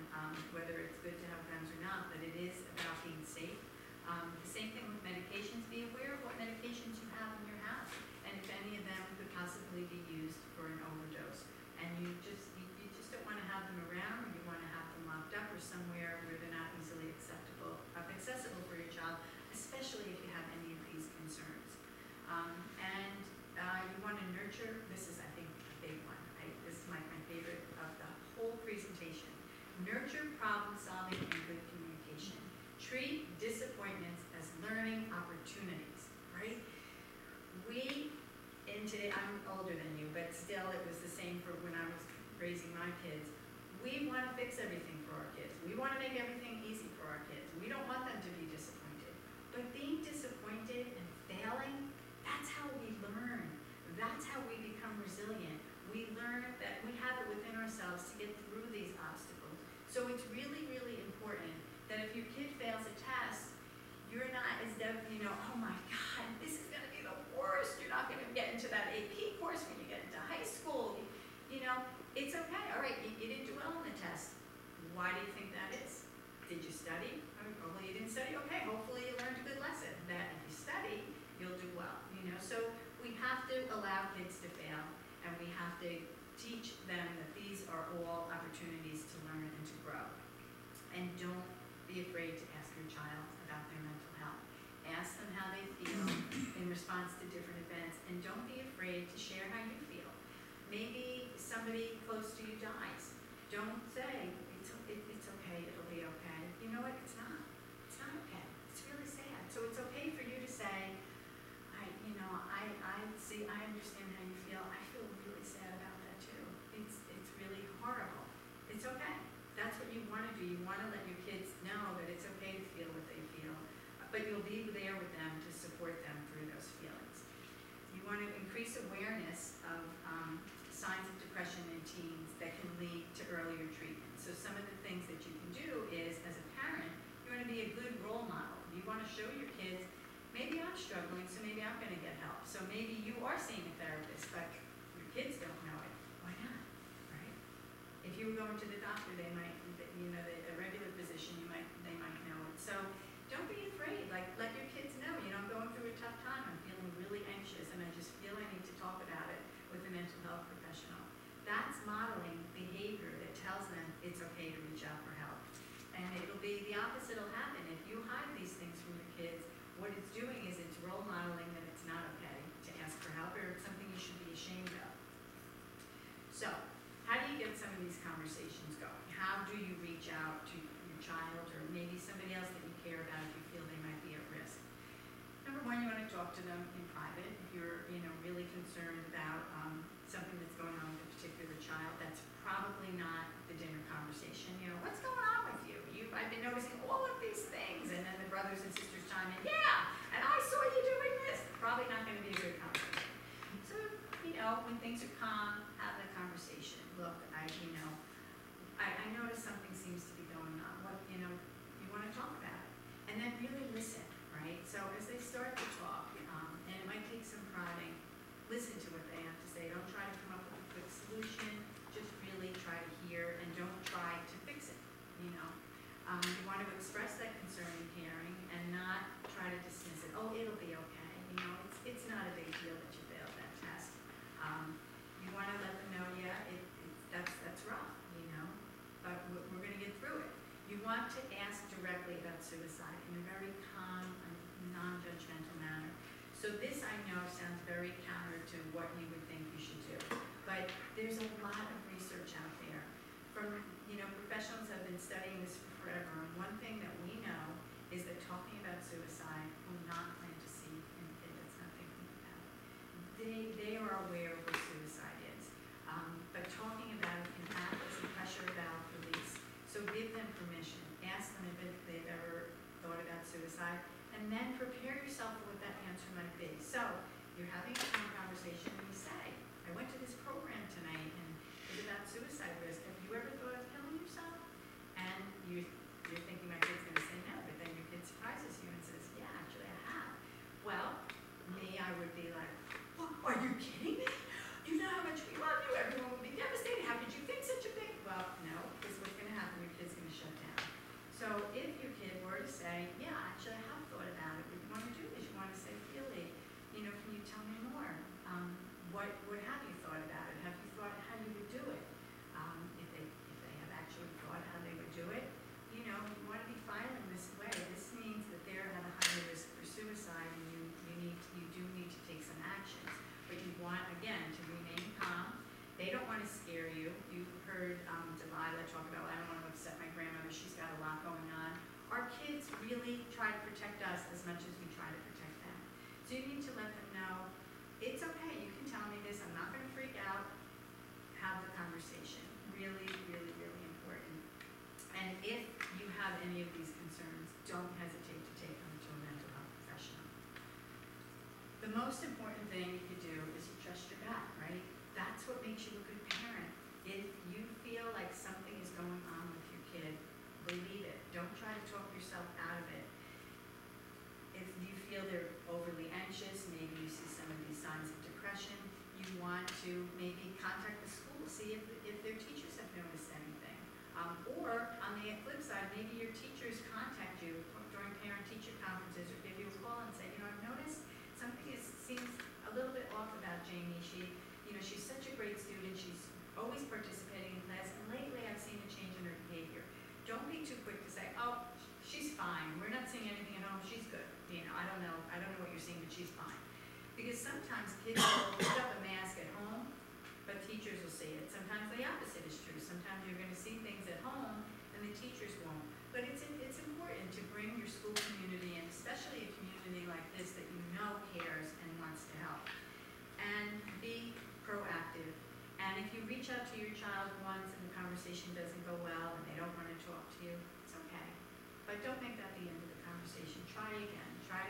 whether it's good to have guns or not, but it is about being safe. The same thing with medications. Be aware of what medications you have in your house, and if any of them could possibly be used for an overdose. And you just don't want to have them around, or you want to have them locked up or somewhere where they're not easily accessible for your child, especially if you have any of these concerns. You want to nurture, this is, I think, a big one. This is my favorite of the whole presentation. Nurture problem solving and good communication. Treat disappointments as learning opportunities, right? I'm older than you, but still it was the same for when I was raising my kids. We want to fix everything for our kids. We want to make everything easy for our kids. We don't want them to be disappointed. But being disappointed and failing, that's how we learn. That's how we become resilient. We learn that we have it within ourselves to get through these obstacles. So it's really, really important that if your kid fails a test, you're not as though, oh my God, this is going to be the worst. You're not going to get into that AP course when you get into high school. It's okay. All right, you didn't do well on the test. Why do you think that is? Did you study? Well, you didn't study. Okay, hopefully you learned a good lesson. That if you study, you'll do well. So we have to allow kids to fail, and we have to teach them that these are all opportunities to learn and to grow. And don't be afraid to ask your child about their mental health. Ask them how they feel in response to different events, and don't be afraid to share how you feel. Maybe somebody close to you dies. Don't say, it's okay, it'll be okay. be there with them to support them through those feelings. You want to increase awareness of signs of depression in teens that can lead to earlier treatment. So some of the things that you can do is, as a parent, you want to be a good role model. You want to show your kids, maybe I'm struggling, so maybe I'm going to get help. So maybe you are seeing a therapist, but your kids don't know it. Why not, right? If you were going to the doctor, they might, you know, a regular physician, they might know it. So don't be afraid. Like, let your kids know, you know, I'm going through a tough time. I'm feeling really anxious, and I just feel I need to talk about it with a mental health professional. That's modeling behavior that tells them it's okay to reach out for help. And it'll be the opposite will happen. If you hide these things from your kids, what it's doing is it's role modeling that it's not okay to ask for help, or it's something you should be ashamed of. So, how do you get some of these conversations going? How do you reach out to your child or maybe somebody else that you care about if you feel they might be at risk? Number one, you want to talk to them in private. If you're, you know, really concerned about something that's going on with a particular child, that's probably not the dinner conversation. You know, what's going on with you? I've been noticing all of these things, and then the brothers and sisters chime in, yeah, and I saw you doing this. Probably not going to be a good conversation. So, you know, when things are calm, have that conversation. Look, I notice something seems to be going on. What, you know, you want to talk about it. And then really listen, right? So as they start to talk, and it might take some prodding, listen to what they have to say. Don't try to come up with a quick solution. Just really try to hear and don't try to fix it, you know. You want to express that concern and caring and not try to dismiss it. Oh, it'll be okay. You know, it's not a big deal that you failed that test. You want to let them know, yeah, that's rough, you know, but we're going to get through it. You want to ask directly about suicide in a very calm and non-judgmental manner. So this, I know, sounds very counter to what you would think you should do, but there's a lot of research out there. From, you know, professionals have been studying this for forever, and one thing that we know is that talking about suicide will not plant a seed in a kid that's not thinking about it. They are aware of what suicide is, but talking about it can act as a pressure valve release. So give them permission. Ask them if they've ever thought about suicide, and then prepare yourself for what that answer might be. So you're having a calm conversation, and you say, I went to this program tonight, and it's about suicide risk. Have you ever thought of killing yourself? And you're thinking my kid's going to say no, but then your kid surprises you and says, yeah, actually I have. Well, me, I would be like, oh, are you kidding me? You know how much we love you. Everyone would be devastated. How could you think such a thing? Well, no, because what's going to happen, your kid's going to shut down. So if your kid were to say, yeah, actually I have thought about it, what you want to do is you want to say, really, you know, can you tell me more? What have you thought about it? Have you thought how you would do it? If they have actually thought how they would do it, you know, you want to be filing this way. This means that they're at a higher risk for suicide, and you do need to take some actions. But you want, again, to remain calm. They don't want to scare you. You heard Delilah talk about, I don't want to upset my grandmother. She's got a lot going on. Our kids really try to protect us as much as we try to protect them. So you need to let them know, it's okay, you can tell me this, I'm not going to freak out. Have the conversation. Really, really, really important. And if you have any of these concerns, don't hesitate to take them to a mental health professional. The most important thing you could do is you trust your gut, right? That's what makes you a good parent. If you feel like something is going on with your kid, believe it. Don't try to talk yourself out of it. If you feel they're overly anxious, maybe you see some of these signs of depression, you want to maybe contact the school, see if their teachers have noticed anything. Or on the flip side, maybe your teachers contact you during parent-teacher conferences or give you a call and say, you know, I've noticed something seems a little bit off about Jamie. She's such a great student. She's always participating in class, and lately I've seen a change in her behavior. Don't be too quick to say, oh, she's fine. We're not seeing anything at home. She's good. You know, I don't know what you're seeing, but she's fine. Because sometimes kids will put up a mask at home, but teachers will see it. Sometimes the opposite is true. Sometimes you're going to see things at home, and the teachers won't. But it's important to bring your school community in, especially a community like this that you know cares and wants to help. And be proactive. And if you reach out to your child once and the conversation doesn't go well and they don't want to talk to you, it's okay. But don't make that the end of the conversation. Try again. Try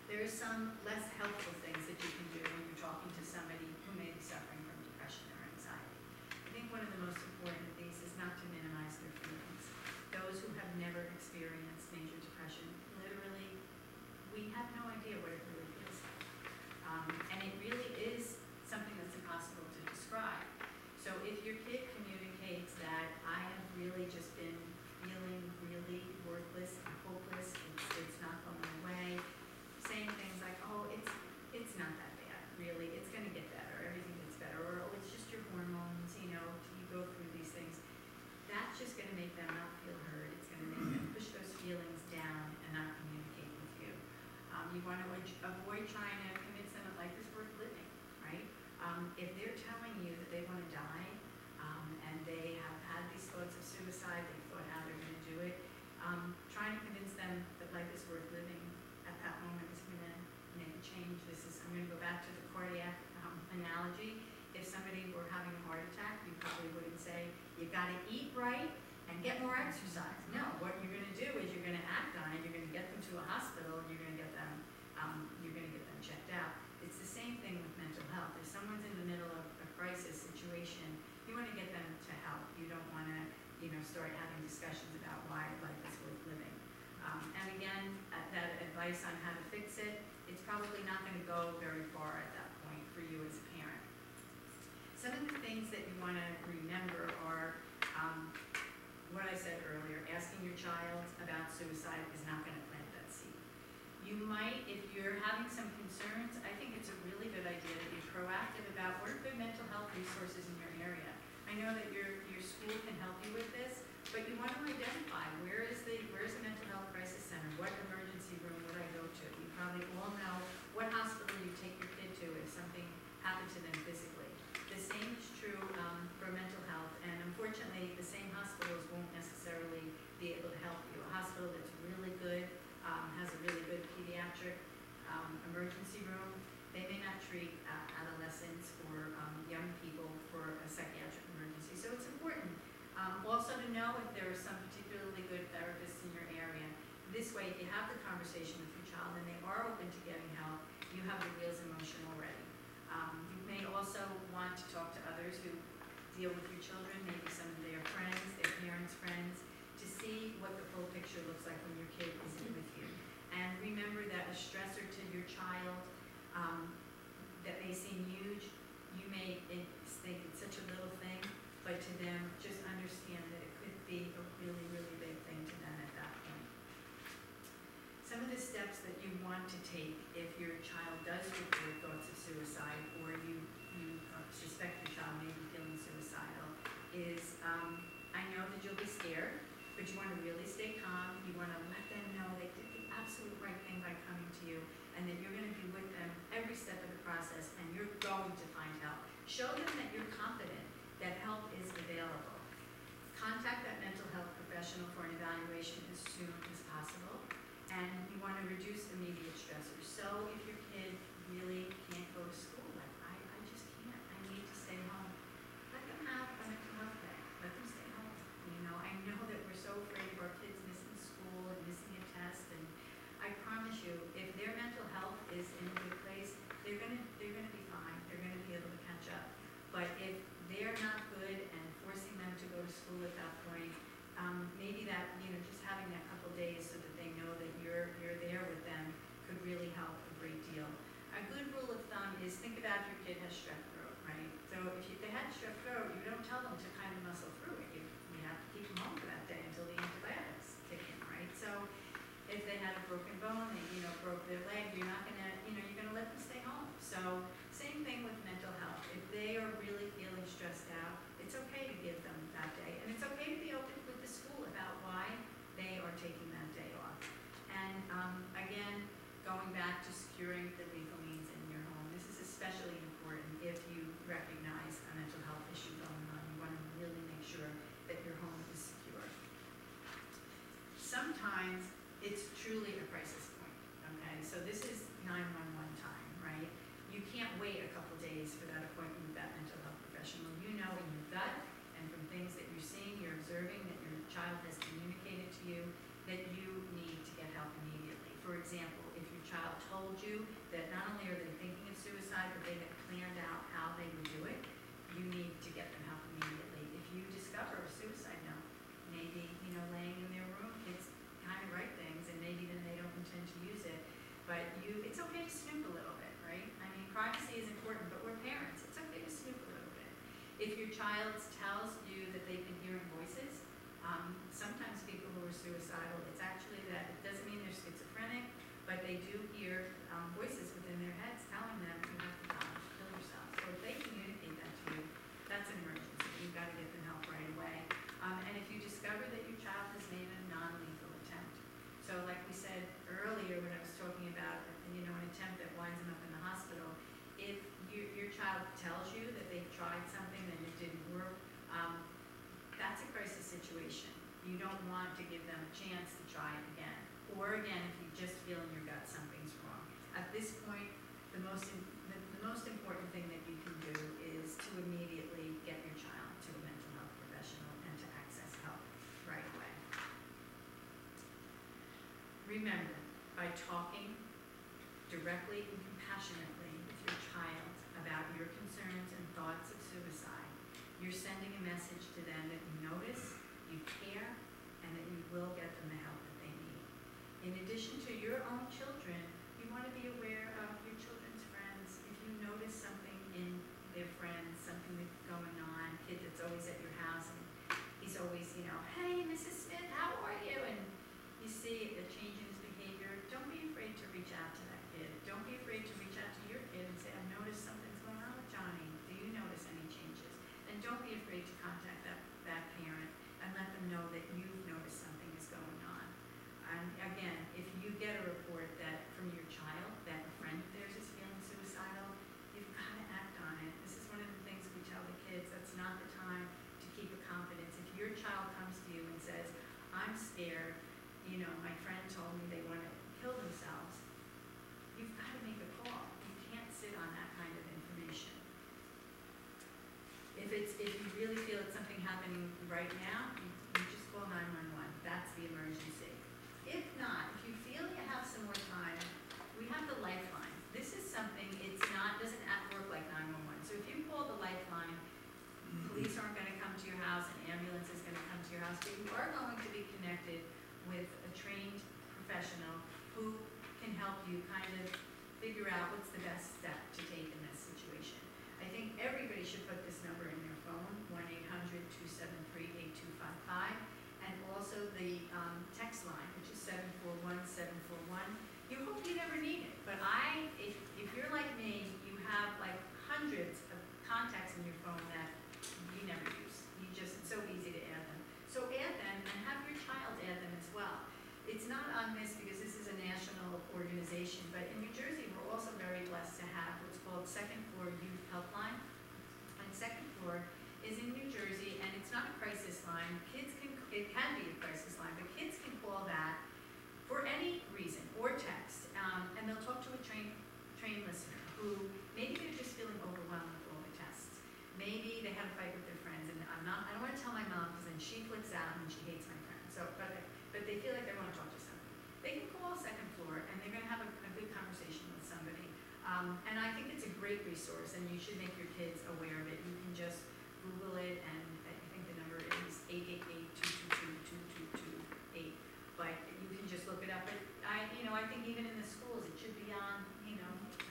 There are some less helpful things that you can do when you're talking to somebody who may be suffering from depression or anxiety. I think one of the most important things is not to minimize their feelings. Those who have never experienced major depression, literally, we have no idea what it really feels like. And it really is something that's impossible to describe. So if your kid communicates that I have really just been feeling really worthless and hopeless, it's not going away, saying things like, oh, it's not that bad, really, it's going to get better, everything gets better, or oh, it's just your hormones, you go through these things, that's just going to make them not feel heard. It's going to make them push those feelings down and not communicate with you. You want to avoid trying to convince them that life is worth living, right? If they're telling you that they want to die, and they have had these thoughts of suicide, they've thought how they're going to do it, trying to convince them that life is worth living at that moment is going to make a change. I'm going to go back to the cardiac analogy. If somebody were having a heart attack, you probably wouldn't say, you got to eat right and get more exercise. No, what you're going to do is you're going to act on it, you're going to get them to a hospital, and you're going to get them checked out. It's the same thing with mental health. If someone's in the middle of a crisis situation, you want to get them to help. You don't want to, start having discussions about why life is worth living. And again, that advice on how to fix it, it's probably not going to go very far at that point for you as a parent. Some of the things that you want to remember are what I said earlier, asking your child about suicide is not going to plant that seed. You might, if you're having some concerns, I think it's a really good idea that you're proactive about what are good mental health resources in your area. I know that your school can help you with this, but you want to identify where's the mental health crisis center, what emergency room would I go to? You probably all know what hospital you take your kid to if something happened to them physically. The same is true for mental health, and unfortunately, the same hospitals won't necessarily be able to help you. A hospital that's really good, has a really good pediatric emergency room, they may not treat adolescents or young people for a psychiatric emergency. So it's important also to know if there are some particularly good therapists in your area. This way, if you have the conversation with your child and they are open to getting help, you have the wheels in motion already. You may also want to talk to others who deal with your children, maybe some of their friends, their parents' friends, to see what the full picture looks like when your kid isn't with you. And remember that a stressor to your child that may seem huge, you may think it's such a little thing, but to them, just understand that it could be a really, really big thing to them at that point. Some of the steps that you want to take if your child does report thoughts of suicide or you suspect your child may be feeling suicidal is, I know that you'll be scared, but you want to really stay calm. You want to let them know they did the absolute right thing by coming to you and that you're going to be with them every step of the process and you're going to find help. Show them that you're confident that help is available. Contact that mental health professional for an evaluation as soon as possible. And you want to reduce immediate stressors. So if your kid really can't go to school, like, I just can't, I need to stay home, let them have a mental health day. Let them stay home. I know that we're so afraid of our kids missing school and missing a test, and I promise you, if their mental health is in a good place, they're gonna be fine. They're gonna be able to catch up. But if they're not good and forcing them to go to school at that point, maybe that, just having that couple days so that they know that you're there with them could really help a great deal. A good rule of thumb is think about if your kid has strep throat, right? So if they had strep throat, you don't tell them to kind of muscle through it. You have to keep them home for that day until the antibiotics kick in, right? So if they had a broken bone, they broke their leg, you're not gonna, you're gonna let them stay home. So same thing with mental health. If they are really feeling stressed out, it's okay to give them that day, and it's okay to be open with the school about why they are taking that day off. And again, going back to securing the lethal means in your home, this is especially important if you recognize a mental health issue going on. You want to really make sure that your home is secure. Sometimes it's truly a crisis point, okay? So this is 911 time, right? You can't wait a couple days for that appointment with that mental health professional. You know in your gut and from things that you're seeing, you're observing, that your child has communicated to you, that you need to get help immediately. For example, if your child told you that not only are they thinking of suicide, but they have planned out how they would do it, you need to get them help immediately. If you discover a suicide note, maybe, laying in their room, kids kind of write things, and maybe then they don't intend to use it, but it's okay to snoop a little bit, right? I mean, privacy is important, but we're parents. It's okay to snoop a little bit. If your child tells you that they've been hearing voices, sometimes people who are suicidal, it's actually that it doesn't mean they're schizophrenic, but they do hear voices within their heads telling them you have to kill yourself. So if they communicate that to you, that's an emergency. You've got to get them help right away. And if you discover that your child has made a non-lethal attempt, so like we said earlier when I was talking about an attempt that winds them up in the hospital, if your child tells you that they've tried something and it didn't work, that's a crisis situation. You don't want to give them a chance to try it again. Or again, if you just feel in your gut something's wrong. At this point, the most important thing that you can do is to immediately get your child to a mental health professional and to access help right away. Remember, by talking directly and compassionately with your child about your concerns and thoughts of suicide, you're sending a message to them that you notice, you care, and that you will get them the help that they need. In addition to your own children, you want to be aware of your children's friends. If you notice something in their friends, something that's going on, a kid that's always at your house, and he's always, hey, Mrs. Smith, how are you? And you see a change in his behavior, don't be afraid to reach out to that kid. Don't be afraid to reach out to your kid and say, I've noticed something's going on with Johnny. Do you notice any changes? And don't be afraid to contact that parent and let them know that you've noticed something is going on. And again, if you get a report that from your child that a friend of theirs is feeling suicidal, you've got to act on it. This is one of the things we tell the kids. That's not the time to keep a confidence. If your child comes to you and says, I'm scared, my friend told me they want to kill themselves, you've got to make a call. You can't sit on that kind of information. If you really feel it's something happening right now, you just call 911. That's the emergency. If not, if you feel you have some more time, we have the lifeline. This is something, doesn't work like 911. So if you call the lifeline, police aren't going to come to your house, an ambulance is going to come to your house, but you are going to be connected with a trained professional who can help you kind of figure out what's the best step to take in this situation. I think everybody should put this number in their phone, 1-800-273-8255, and also the text line, which is 741-741. You hope you never need it, but if you're like me, you have like hundreds of contacts in your phone that you never use. It's so easy to add them. So add them and have your child add them as well. It's not on this because this is a national organization, but in New Jersey, we're also very blessed to have what's called Second Floor Youth Helpline. And Second Floor is in New Jersey, and it's not a crisis line. It can be a crisis line, but kids can call that for any reason or text, and they'll talk to a trained listener who maybe they're just feeling overwhelmed with all the tests. Maybe they have a fight with their friends, and I don't want to tell my mom because then she flips out and she hates my friends. So, but they feel like they want to talk to somebody. They can call Second Floor, and they're going to have a good conversation with somebody. And I think it's a great resource, and you should make your kids aware of it. You can just Google it, and I think the number is 888-222-2228. But you can just look it up. But I think even in the schools, it should be on,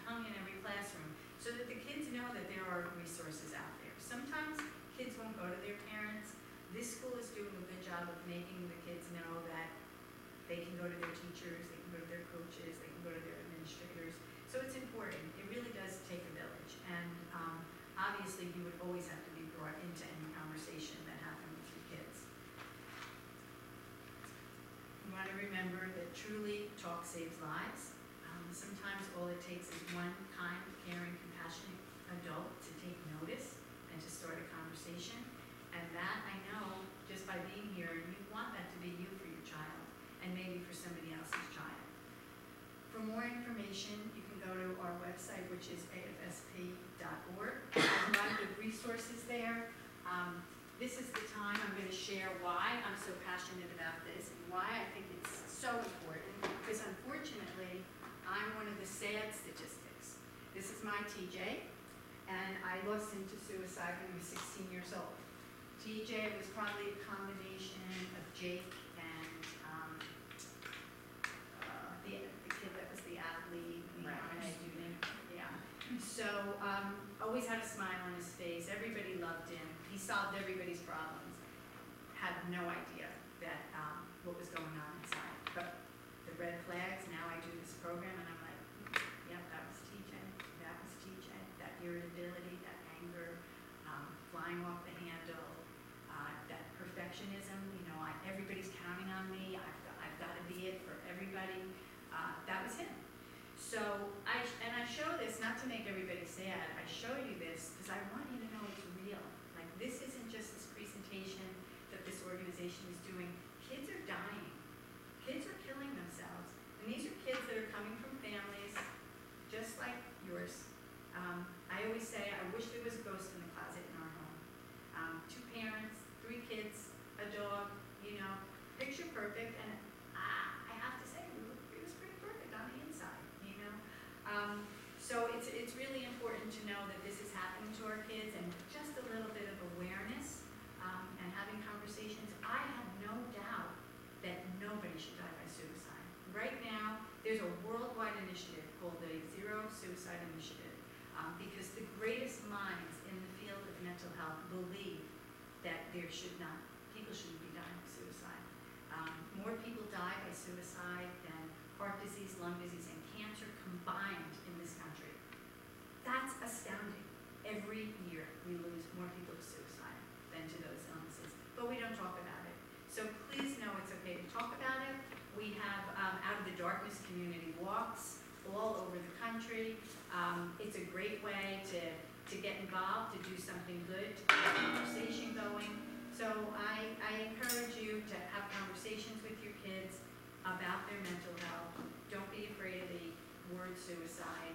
hung in every classroom, so that the kids know that there are resources out there. Sometimes kids won't go to their parents. This school is doing a good job of making the kids know that they can go to their teachers, they can go to their coaches, they can go to their administrators. So it's important. It really does take a village. And obviously, you would always have to be brought into any conversation that happened with your kids. You want to remember that truly talk saves lives. Sometimes all it takes is one kind, caring, compassionate adult to take notice and to start a conversation. And that, I know, just by being here, you want that to be you for your child and maybe for somebody else's child. For more information, you can go to our website, which is afsp.org. There's a lot of good resources there. This is the time I'm going to share why I'm so passionate about this and why I think it's so important, because unfortunately, I'm one of the sad statistics. This is my TJ, and I lost him to suicide when he was 16 years old. TJ was probably a combination of Jake and the kid that was the athlete, the honor student. Yeah. So always had a smile on his face. Everybody loved him. He solved everybody's problems. Had no idea that what was going on inside. But the red flags. Now I do this program, and I'm like, yep, that was TJ. That was TJ. That irritability, that anger, flying off the handle, that perfectionism. You know, everybody's counting on me. I've got to be it for everybody. That was him. So I show this not to make everybody sad. I show you this because I want you to know it's real. Like, this isn't just this presentation that this organization is doing. Kids are dying. Kids are killing themselves. And these are kids that are coming from families just like yours. I always say, I wish there was a ghost in the closet in our home. 2 parents, 3 kids, a dog, you know, picture perfect. And I have to say, it was pretty perfect on the inside, you know. So it's really important to know that this is happening to our kids, and just a little bit of awareness and having conversations. I have no doubt that nobody should die by suicide. Right now, there's a worldwide initiative called the Zero Suicide Initiative, because the greatest minds in the field of mental health believe that people shouldn't be dying of suicide. More people die by suicide than heart disease, lung disease, and cancer combined in this country. That's astounding. Every year we lose more people to suicide than to those illnesses, but we don't talk about it. So please know it's okay to talk about it. We have Out of the Darkness community walks all over the country. It's a great way to get involved, to do something good, to get a conversation going. So I encourage you to have conversations with your kids about their mental health. Don't be afraid of the word suicide.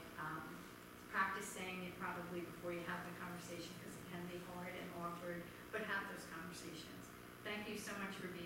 Practice saying it probably before you have the conversation, because it can be hard and awkward, but have those conversations. Thank you so much for being